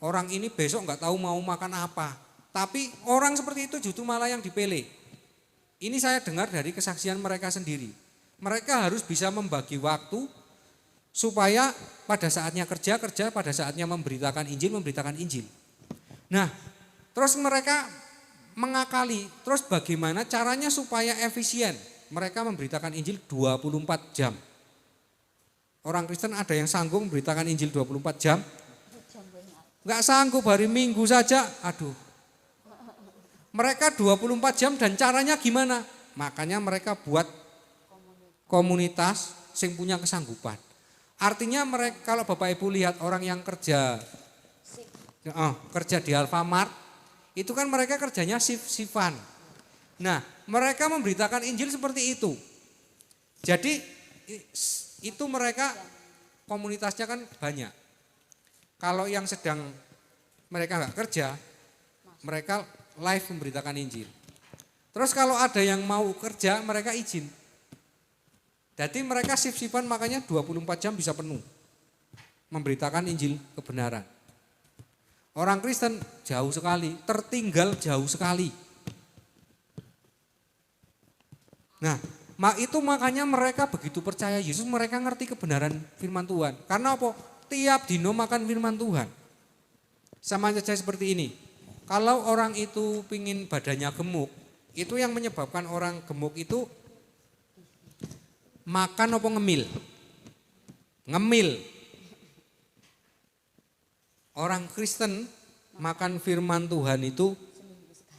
orang ini besok enggak tahu mau makan apa. Tapi orang seperti itu justru malah yang dipilih. Ini saya dengar dari kesaksian mereka sendiri. Mereka harus bisa membagi waktu supaya pada saatnya kerja, pada saatnya memberitakan Injil. Nah, terus mereka mengakali, terus bagaimana caranya supaya efisien. Mereka memberitakan Injil 24 jam. Orang Kristen ada yang sanggup memberitakan Injil 24 jam? Enggak sanggup, hari Minggu saja, aduh. Mereka 24 jam dan caranya gimana? Makanya mereka buat komunitas yang punya kesanggupan. Artinya mereka, kalau Bapak Ibu lihat orang yang kerja di Alfamart, itu kan mereka kerjanya shift-shiftan. Nah, mereka memberitakan Injil seperti itu. Jadi itu mereka komunitasnya kan banyak. Kalau yang sedang mereka enggak kerja, mereka live memberitakan Injil. Terus kalau ada yang mau kerja, mereka izin. Jadi mereka shift-shiftan, makanya 24 jam bisa penuh memberitakan Injil kebenaran. Orang Kristen jauh sekali, tertinggal jauh sekali. Nah, itu makanya mereka begitu percaya Yesus, mereka ngerti kebenaran firman Tuhan. Karena apa? Tiap dino makan firman Tuhan. Sama saja seperti ini. Kalau orang itu pingin badannya gemuk, itu yang menyebabkan orang gemuk itu makan apa ngemil? Ngemil. Orang Kristen makan firman Tuhan itu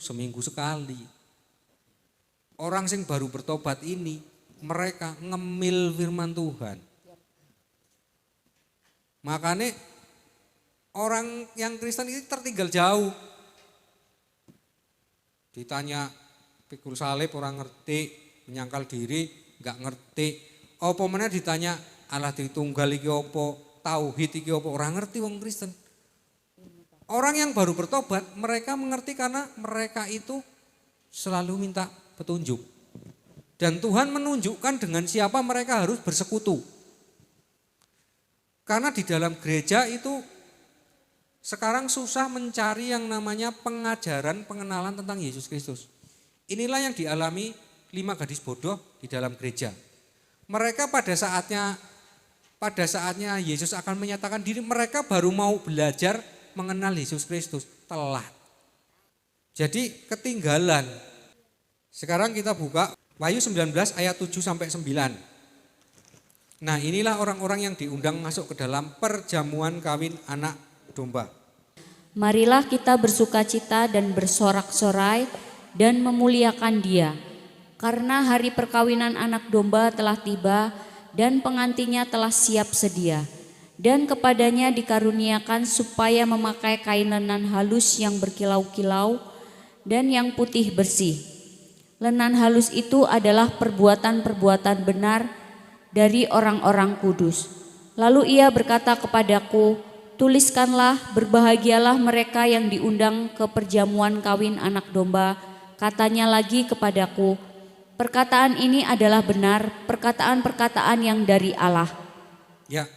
seminggu sekali. Orang yang baru bertobat ini, mereka ngemil firman Tuhan. Makanya orang yang Kristen ini tertinggal jauh. Ditanya pikul salib orang ngerti, menyangkal diri enggak ngerti. Apa meneh ditanya Allah Tritunggal iki apa, tauhid iki apa, orang ngerti wong Kristen. Orang yang baru bertobat mereka mengerti karena mereka itu selalu minta petunjuk. Dan Tuhan menunjukkan dengan siapa mereka harus bersekutu. Karena di dalam gereja itu sekarang susah mencari yang namanya pengajaran, pengenalan tentang Yesus Kristus. Inilah yang dialami 5 gadis bodoh di dalam gereja. Mereka pada saatnya Yesus akan menyatakan diri, mereka baru mau belajar mengenal Yesus Kristus, telat. Jadi ketinggalan. Sekarang kita buka Wahyu 19 ayat 7 sampai 9. Nah, inilah orang-orang yang diundang masuk ke dalam perjamuan kawin anak domba. Marilah kita bersukacita dan bersorak-sorai dan memuliakan Dia, karena hari perkawinan anak domba telah tiba dan pengantinnya telah siap sedia. Dan kepadanya dikaruniakan supaya memakai kain lenan halus yang berkilau-kilau dan yang putih bersih. Lenan halus itu adalah perbuatan-perbuatan benar dari orang-orang kudus. Lalu ia berkata kepadaku, tuliskanlah, berbahagialah mereka yang diundang ke perjamuan kawin anak domba. Katanya lagi kepadaku, perkataan ini adalah benar, perkataan-perkataan yang dari Allah. Ya,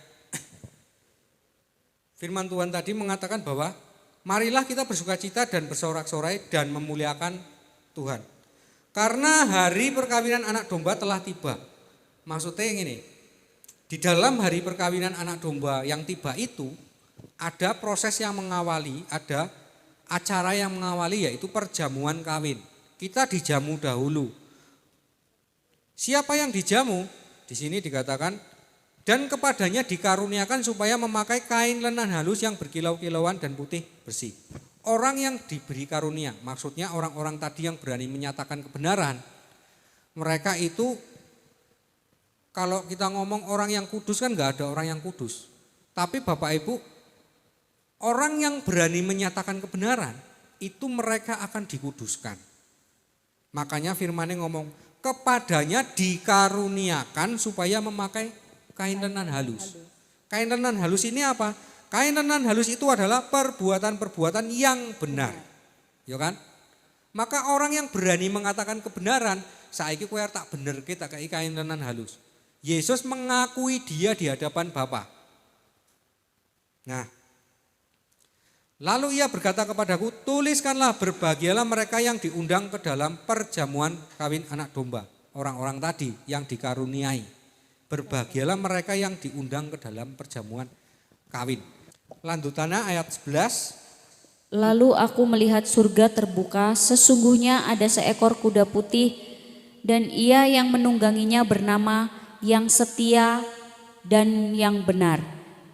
firman Tuhan tadi mengatakan bahwa marilah kita bersukacita dan bersorak-sorai dan memuliakan Tuhan. Karena hari perkawinan anak domba telah tiba. Maksudnya yang ini, di dalam hari perkawinan anak domba yang tiba itu ada proses yang mengawali, ada acara yang mengawali, yaitu perjamuan kawin. Kita dijamu dahulu. Siapa yang dijamu? Di sini dikatakan, dan kepadanya dikaruniakan supaya memakai kain lenan halus yang berkilau-kilauan dan putih bersih. Orang yang diberi karunia, maksudnya orang-orang tadi yang berani menyatakan kebenaran, mereka itu kalau kita ngomong orang yang kudus kan enggak ada orang yang kudus. Tapi Bapak Ibu, orang yang berani menyatakan kebenaran, itu mereka akan dikuduskan. Makanya firman-Nya ngomong, kepadanya dikaruniakan supaya memakai kain lenan halus. Kain lenan halus ini apa? Kain lenan halus itu adalah perbuatan-perbuatan yang benar. Ya kan? Maka orang yang berani mengatakan kebenaran, saiki kowe tak bener kita kayak kain lenan halus. Yesus mengakui dia di hadapan Bapa. Nah, lalu ia berkata kepadaku, tuliskanlah, berbahagialah mereka yang diundang ke dalam perjamuan kawin anak domba. Orang-orang tadi yang dikaruniai. Berbahagialah mereka yang diundang ke dalam perjamuan kawin. Lanjutannya ayat 11. Lalu aku melihat surga terbuka, sesungguhnya ada seekor kuda putih, dan ia yang menungganginya bernama Yang Setia dan Yang Benar.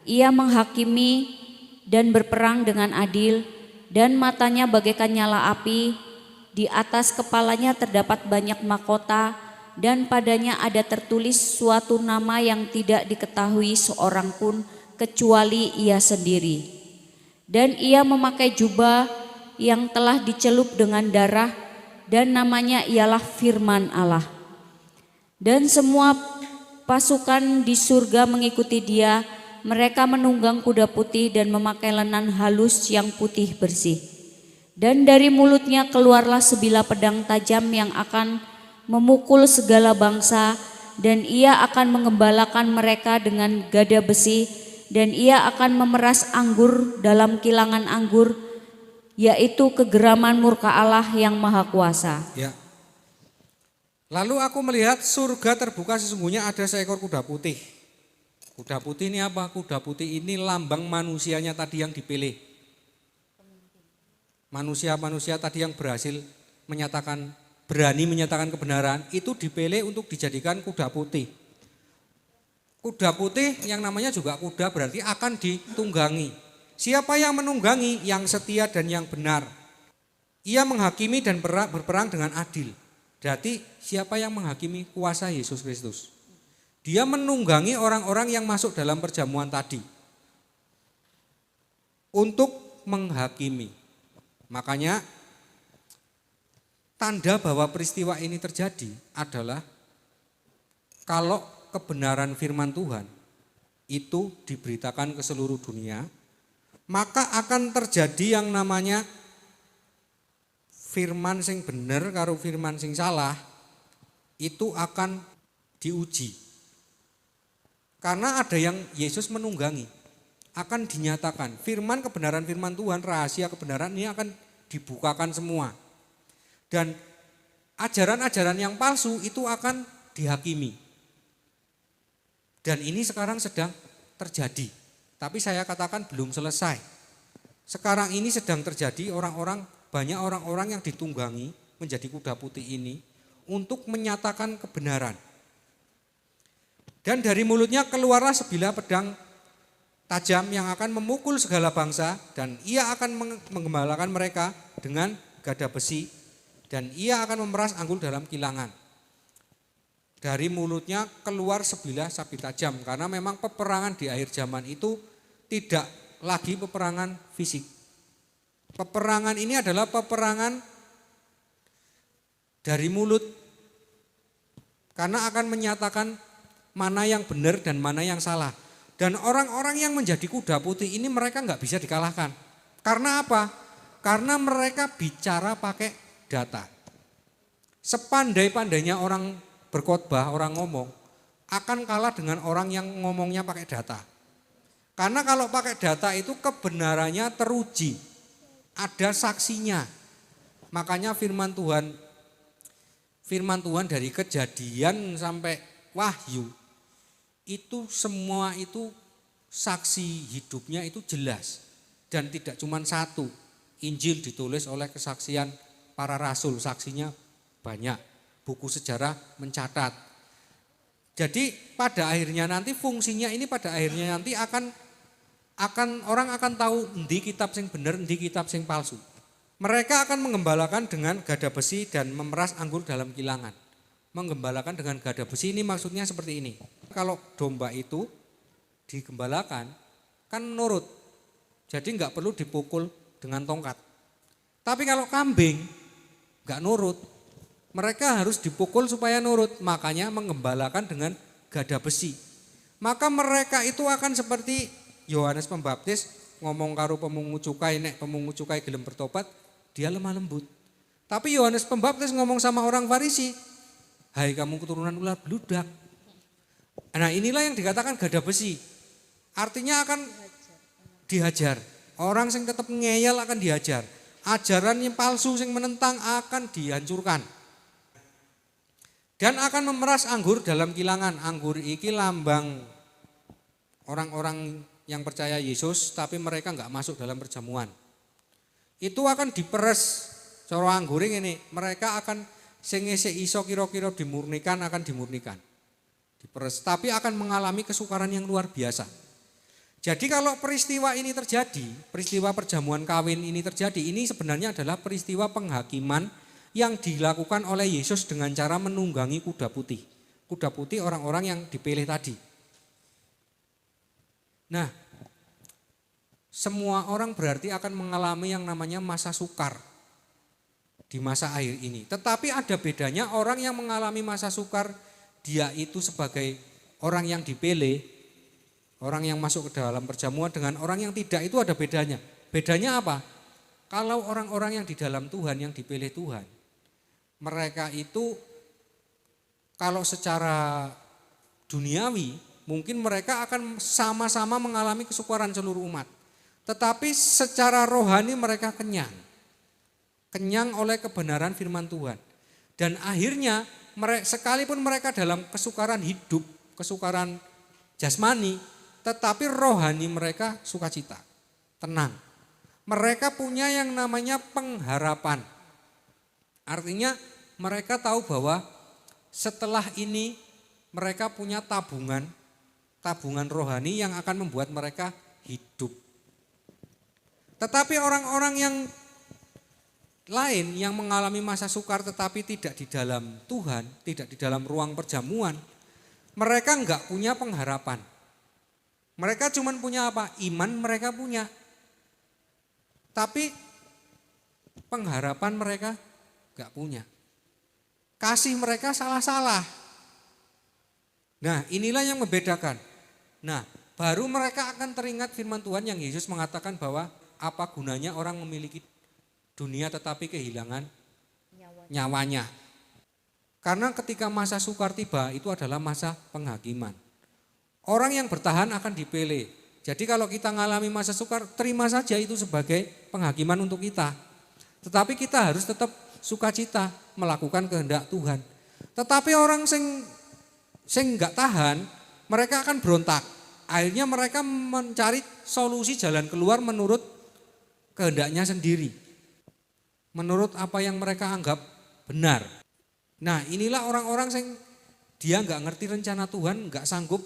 Ia menghakimi dan berperang dengan adil, dan matanya bagaikan nyala api. Di atas kepalanya terdapat banyak mahkota, dan padanya ada tertulis suatu nama yang tidak diketahui seorang pun kecuali ia sendiri. Dan ia memakai jubah yang telah dicelup dengan darah, dan namanya ialah Firman Allah. Dan semua pasukan di surga mengikuti dia. Mereka menunggang kuda putih dan memakai lenan halus yang putih bersih. Dan dari mulutnya keluarlah sebilah pedang tajam yang akan memukul segala bangsa, dan ia akan mengembalakan mereka dengan gada besi, dan ia akan memeras anggur dalam kilangan anggur, yaitu kegeraman murka Allah yang Maha Kuasa. Ya. Lalu aku melihat surga terbuka, sesungguhnya ada seekor kuda putih. Kuda putih ini apa? Kuda putih ini lambang manusianya tadi yang dipilih. Manusia-manusia tadi yang berani menyatakan kebenaran, itu dipilih untuk dijadikan kuda putih. Kuda putih yang namanya juga kuda berarti akan ditunggangi. Siapa yang menunggangi? Yang setia dan yang benar. Ia menghakimi dan berperang dengan adil. Berarti siapa yang menghakimi? Kuasa Yesus Kristus. Dia menunggangi orang-orang yang masuk dalam perjamuan tadi untuk menghakimi. Makanya tanda bahwa peristiwa ini terjadi adalah kalau kebenaran firman Tuhan itu diberitakan ke seluruh dunia, maka akan terjadi yang namanya firman sing bener karo firman sing salah itu akan diuji. Karena ada yang Yesus menunggangi, akan dinyatakan firman kebenaran firman Tuhan, rahasia kebenaran ini akan dibukakan semua. Dan ajaran-ajaran yang palsu itu akan dihakimi. Dan ini sekarang sedang terjadi. Tapi saya katakan belum selesai. Sekarang ini sedang terjadi banyak orang-orang yang ditunggangi menjadi kuda putih ini untuk menyatakan kebenaran. Dan dari mulutnya keluarlah sebilah pedang tajam yang akan memukul segala bangsa, dan ia akan menggembalakan mereka dengan gada besi, dan ia akan memeras anggur dalam kilangan. Dari mulutnya keluar sebilah sabit tajam, karena memang peperangan di akhir zaman itu tidak lagi peperangan fisik. Peperangan ini adalah peperangan dari mulut, karena akan menyatakan mana yang benar dan mana yang salah. Dan orang-orang yang menjadi kuda putih ini mereka nggak bisa dikalahkan. Karena apa? Karena mereka bicara pakai data. Sepandai-pandainya orang berkhotbah, orang ngomong, akan kalah dengan orang yang ngomongnya pakai data. Karena kalau pakai data itu kebenarannya teruji, ada saksinya. Makanya firman Tuhan dari Kejadian sampai Wahyu, itu semua itu saksi hidupnya itu jelas. Dan tidak cuma satu, Injil ditulis oleh kesaksian para rasul, saksinya banyak. Buku sejarah mencatat Jadi pada akhirnya nanti fungsinya ini pada akhirnya nanti orang akan tahu endi kitab sing bener, endi kitab sing palsu. Mereka akan menggembalakan dengan gada besi dan memeras anggur dalam kilangan. Menggembalakan dengan gada besi ini maksudnya seperti ini. Kalau domba itu digembalakan kan nurut. Jadi enggak perlu dipukul dengan tongkat. Tapi kalau kambing enggak nurut, mereka harus dipukul supaya nurut. Makanya menggembalakan dengan gada besi. Maka mereka itu akan seperti Yohanes Pembaptis ngomong karo pemungut cukai, nek pemungut cukai gelem bertobat, dia lemah lembut. Tapi Yohanes Pembaptis ngomong sama orang Farisi, hai kamu keturunan ular beludak. Nah inilah yang dikatakan gada besi. Artinya akan dihajar. Orang yang tetap ngeyel akan dihajar. Ajaran yang palsu yang menentang akan dihancurkan. Dan akan memeras anggur dalam kilangan. Anggur iki lambang orang-orang yang percaya Yesus tapi mereka enggak masuk dalam perjamuan. Itu akan diperes cara angguring ini. Mereka akan sing iso kira-kira dimurnikan akan dimurnikan. Diperes tapi akan mengalami kesukaran yang luar biasa. Jadi kalau peristiwa ini terjadi, peristiwa perjamuan kawin ini terjadi, ini sebenarnya adalah peristiwa penghakiman yang dilakukan oleh Yesus dengan cara menunggangi kuda putih. Kuda putih orang-orang yang dipilih tadi. Nah, semua orang berarti akan mengalami yang namanya masa sukar di masa akhir ini. Tetapi ada bedanya orang yang mengalami masa sukar, dia itu sebagai orang yang dipilih, orang yang masuk ke dalam perjamuan dengan orang yang tidak itu ada bedanya. Bedanya apa? Kalau orang-orang yang di dalam Tuhan, yang dipilih Tuhan, mereka itu kalau secara duniawi mungkin mereka akan sama-sama mengalami kesukaran seluruh umat. Tetapi secara rohani mereka kenyang. Kenyang oleh kebenaran firman Tuhan. Dan akhirnya sekalipun mereka dalam kesukaran hidup, kesukaran jasmani, tetapi rohani mereka sukacita, tenang. Mereka punya yang namanya pengharapan. Artinya mereka tahu bahwa setelah ini mereka punya tabungan rohani yang akan membuat mereka hidup. Tetapi orang-orang yang lain yang mengalami masa sukar tetapi tidak di dalam Tuhan, tidak di dalam ruang perjamuan, mereka enggak punya pengharapan. Mereka cuma punya apa? Iman mereka punya. Tapi pengharapan mereka enggak punya. Kasih mereka salah-salah. Nah, inilah yang membedakan. Nah, baru mereka akan teringat firman Tuhan yang Yesus mengatakan bahwa apa gunanya orang memiliki dunia tetapi kehilangan nyawanya. Karena ketika masa sukar tiba itu adalah masa penghakiman. Orang yang bertahan akan dipilih. Jadi kalau kita mengalami masa sukar, terima saja itu sebagai penghakiman untuk kita. Tetapi kita harus tetap sukacita melakukan kehendak Tuhan. Tetapi orang sing enggak tahan, mereka akan berontak. Akhirnya mereka mencari solusi jalan keluar menurut kehendaknya sendiri. Menurut apa yang mereka anggap benar. Nah, inilah orang-orang yang dia enggak ngerti rencana Tuhan, enggak sanggup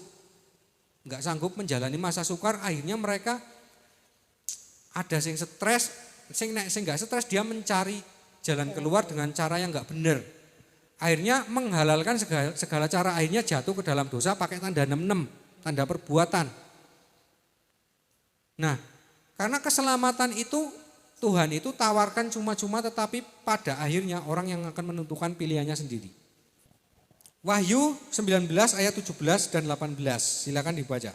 menjalani masa sukar, akhirnya mereka ada yang stres, yang enggak stres dia mencari jalan keluar dengan cara yang enggak benar. Akhirnya menghalalkan segala cara, akhirnya jatuh ke dalam dosa pakai tanda 66, tanda perbuatan. Nah, karena keselamatan itu Tuhan itu tawarkan cuma-cuma tetapi pada akhirnya orang yang akan menentukan pilihannya sendiri. Wahyu 19 ayat 17 dan 18, silakan dibaca.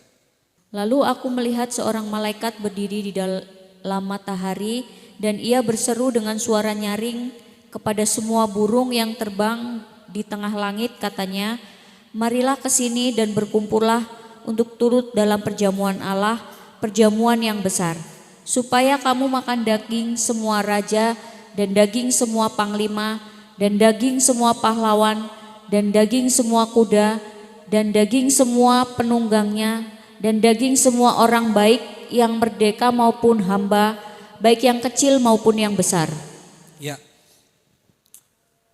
Lalu aku melihat seorang malaikat berdiri di dalam matahari dan ia berseru dengan suara nyaring kepada semua burung yang terbang di tengah langit, katanya, marilah ke sini dan berkumpullah untuk turut dalam perjamuan Allah, perjamuan yang besar, supaya kamu makan daging semua raja dan daging semua panglima dan daging semua pahlawan dan daging semua kuda dan daging semua penunggangnya dan daging semua orang baik yang merdeka maupun hamba, baik yang kecil maupun yang besar. Ya.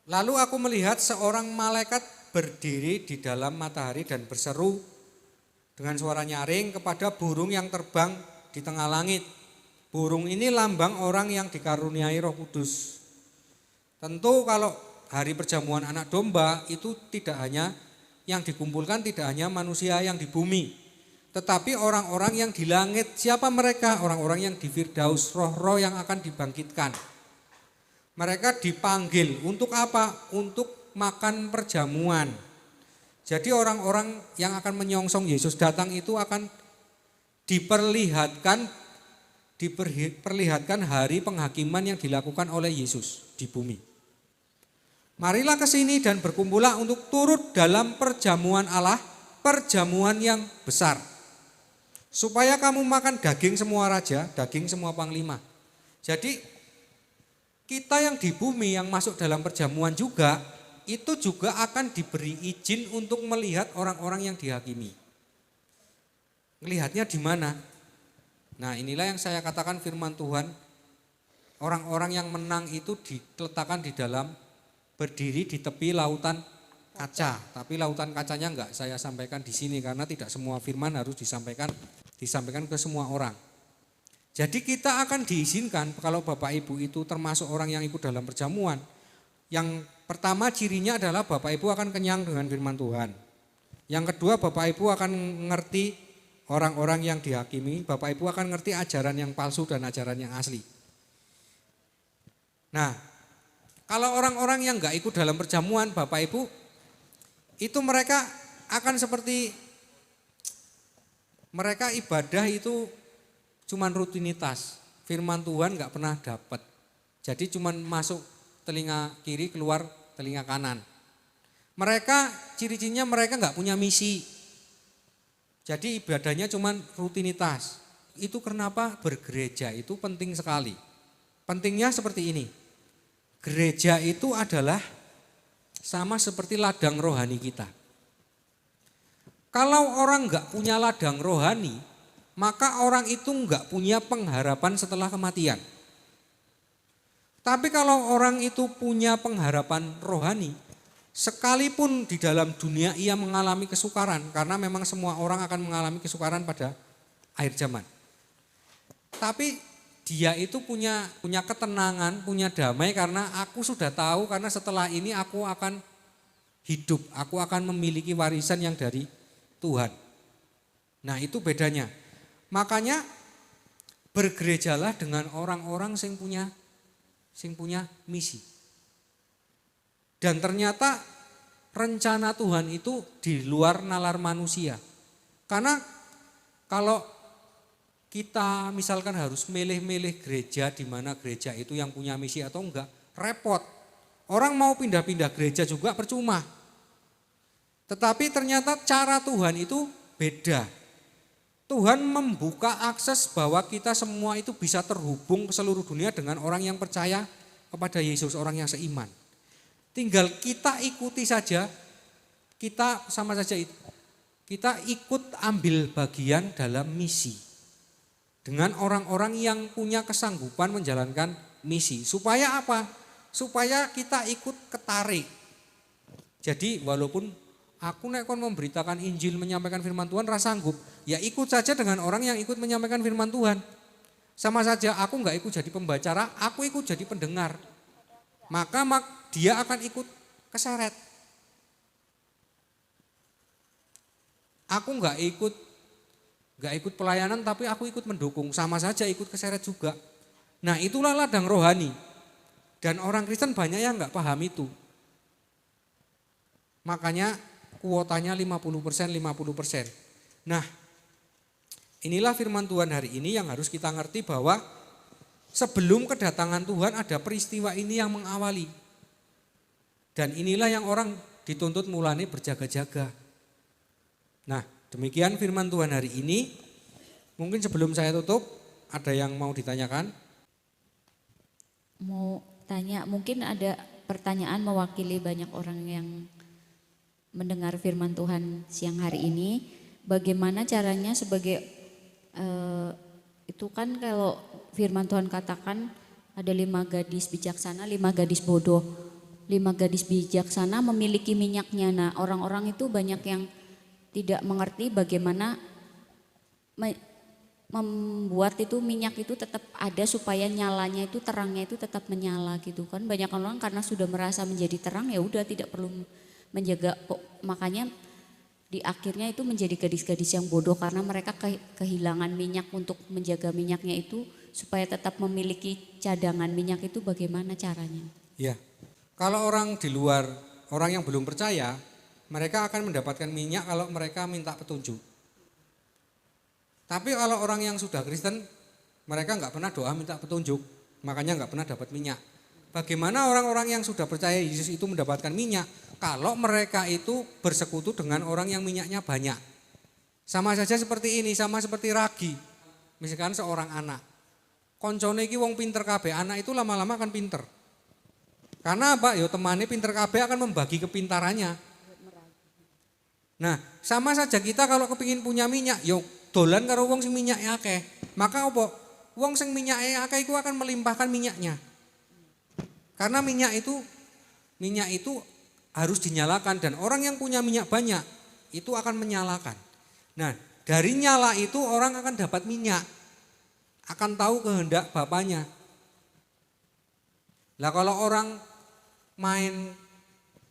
Lalu aku melihat seorang malaikat berdiri di dalam matahari dan berseru dengan suara nyaring kepada burung yang terbang di tengah langit. Burung ini lambang orang yang dikaruniai Roh Kudus. Tentu kalau hari perjamuan anak domba itu tidak hanya yang dikumpulkan, tidak hanya manusia yang di bumi, tetapi orang-orang yang di langit. Siapa mereka? Orang-orang yang di Firdaus, roh-roh yang akan dibangkitkan. Mereka dipanggil untuk apa? Untuk makan perjamuan. Jadi orang-orang yang akan menyongsong Yesus datang itu akan diperlihatkan hari penghakiman yang dilakukan oleh Yesus di bumi. Marilah ke sini dan berkumpullah untuk turut dalam perjamuan Allah, perjamuan yang besar. Supaya kamu makan daging semua raja, daging semua panglima. Jadi kita yang di bumi yang masuk dalam perjamuan juga, itu juga akan diberi izin untuk melihat orang-orang yang dihakimi. Melihatnya di mana? Nah, inilah yang saya katakan firman Tuhan, orang-orang yang menang itu diletakkan di dalam, berdiri di tepi lautan kaca. Tapi lautan kacanya enggak saya sampaikan di sini karena tidak semua firman harus disampaikan ke semua orang. Jadi kita akan diizinkan kalau Bapak Ibu itu termasuk orang yang ikut dalam perjamuan. Yang pertama cirinya adalah Bapak Ibu akan kenyang dengan firman Tuhan. Yang kedua Bapak Ibu akan mengerti orang-orang yang dihakimi. Bapak Ibu akan ngerti ajaran yang palsu dan ajaran yang asli. Nah, kalau orang-orang yang enggak ikut dalam perjamuan Bapak Ibu, itu mereka akan seperti mereka ibadah itu cuman rutinitas, firman Tuhan enggak pernah dapat. Jadi cuman masuk telinga kiri, keluar telinga kanan. Mereka ciri-cirinya mereka enggak punya misi. Jadi ibadahnya cuman rutinitas. Itu kenapa bergereja itu penting sekali. Pentingnya seperti ini. Gereja itu adalah sama seperti ladang rohani kita. Kalau orang enggak punya ladang rohani, maka orang itu enggak punya pengharapan setelah kematian. Tapi kalau orang itu punya pengharapan rohani, sekalipun di dalam dunia ia mengalami kesukaran, karena memang semua orang akan mengalami kesukaran pada akhir zaman. Tapi dia itu punya ketenangan, punya damai karena aku sudah tahu karena setelah ini aku akan hidup, aku akan memiliki warisan yang dari Tuhan. Nah, itu bedanya. Makanya bergerejalah dengan orang-orang yang punya misi. Dan ternyata rencana Tuhan itu di luar nalar manusia. Karena kalau kita misalkan harus milih-milih gereja di mana gereja itu yang punya misi atau enggak, repot. Orang mau pindah-pindah gereja juga percuma. Tetapi ternyata cara Tuhan itu beda. Tuhan membuka akses bahwa kita semua itu bisa terhubung ke seluruh dunia dengan orang yang percaya kepada Yesus, orang yang seiman. Tinggal kita ikuti saja, kita sama saja itu. Kita ikut ambil bagian dalam misi. Dengan orang-orang yang punya kesanggupan menjalankan misi. Supaya apa? Supaya kita ikut ketarik. Jadi walaupun aku nek kon memberitakan Injil, menyampaikan firman Tuhan rasa sanggup, ya ikut saja dengan orang yang ikut menyampaikan firman Tuhan. Sama saja aku enggak ikut jadi pembicara, aku ikut jadi pendengar. Maka dia akan ikut keseret. Aku enggak ikut pelayanan tapi aku ikut mendukung, sama saja ikut keseret juga. Nah, itulah ladang rohani. Dan orang Kristen banyak yang enggak paham itu. Makanya kuotanya 50%. Nah, inilah firman Tuhan hari ini yang harus kita ngerti bahwa sebelum kedatangan Tuhan ada peristiwa ini yang mengawali. Dan inilah yang orang dituntut mulai berjaga-jaga. Nah, demikian firman Tuhan hari ini. Mungkin sebelum saya tutup, ada yang mau ditanyakan? Mau tanya, mungkin ada pertanyaan mewakili banyak orang yang mendengar firman Tuhan siang hari ini. Bagaimana caranya sebagai itu kan kalau firman Tuhan katakan ada 5 gadis bijaksana, 5 gadis bodoh. 5 gadis bijaksana memiliki minyaknya. Nah, orang-orang itu banyak yang tidak mengerti bagaimana membuat itu minyak itu tetap ada supaya nyalanya itu, terangnya itu tetap menyala gitu kan. Banyak orang karena sudah merasa menjadi terang, ya udah tidak perlu menjaga, makanya di akhirnya itu menjadi gadis-gadis yang bodoh karena mereka kehilangan minyak. Untuk menjaga minyaknya itu supaya tetap memiliki cadangan minyak itu bagaimana caranya? Ya, kalau orang di luar, orang yang belum percaya, mereka akan mendapatkan minyak kalau mereka minta petunjuk. Tapi kalau orang yang sudah Kristen, mereka nggak pernah doa minta petunjuk, makanya nggak pernah dapat minyak. Bagaimana orang-orang yang sudah percaya Yesus itu mendapatkan minyak kalau mereka itu bersekutu dengan orang yang minyaknya banyak? Sama saja seperti ini, sama seperti ragi. Misalkan seorang anak, koncone iki wong pinter kabeh, anak itu lama-lama akan pinter. Karena apa? Yo temannya pinter kabeh akan membagi kepintarannya. Nah, sama saja kita kalau kepingin punya minyak, yo dolan karo wong sing minyaknya akeh. Maka apa? Wong sing minyaknya akeh iku akan melimpahkan minyaknya. Karena minyak itu harus dinyalakan, dan orang yang punya minyak banyak itu akan menyalakan. Nah, dari nyala itu orang akan dapat minyak, akan tahu kehendak Bapaknya. Lah kalau orang main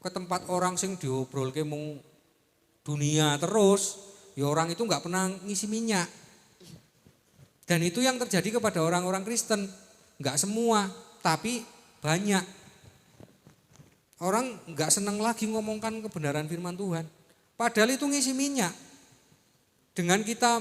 ke tempat orang sing diobrolke mung dunia terus, ya orang itu nggak pernah ngisi minyak. Dan itu yang terjadi kepada orang-orang Kristen. Nggak semua, tapi banyak. Orang nggak senang lagi ngomongkan kebenaran firman Tuhan. Padahal itu ngisi minyak. Dengan kita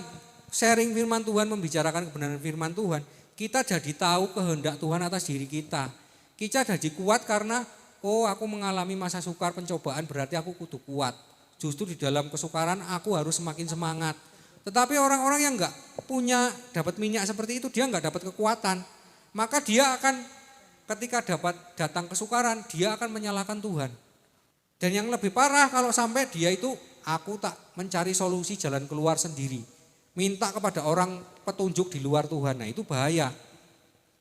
sharing firman Tuhan, membicarakan kebenaran firman Tuhan, kita jadi tahu kehendak Tuhan atas diri kita. Kita jadi kuat karena, oh aku mengalami masa sukar pencobaan berarti aku kudu kuat. Justru di dalam kesukaran aku harus semakin semangat. Tetapi orang-orang yang enggak punya dapat minyak seperti itu, dia enggak dapat kekuatan. Maka dia akan ketika dapat datang kesukaran, dia akan menyalahkan Tuhan. Dan yang lebih parah kalau sampai dia itu, aku tak mencari solusi jalan keluar sendiri. Minta kepada orang petunjuk di luar Tuhan, nah itu bahaya.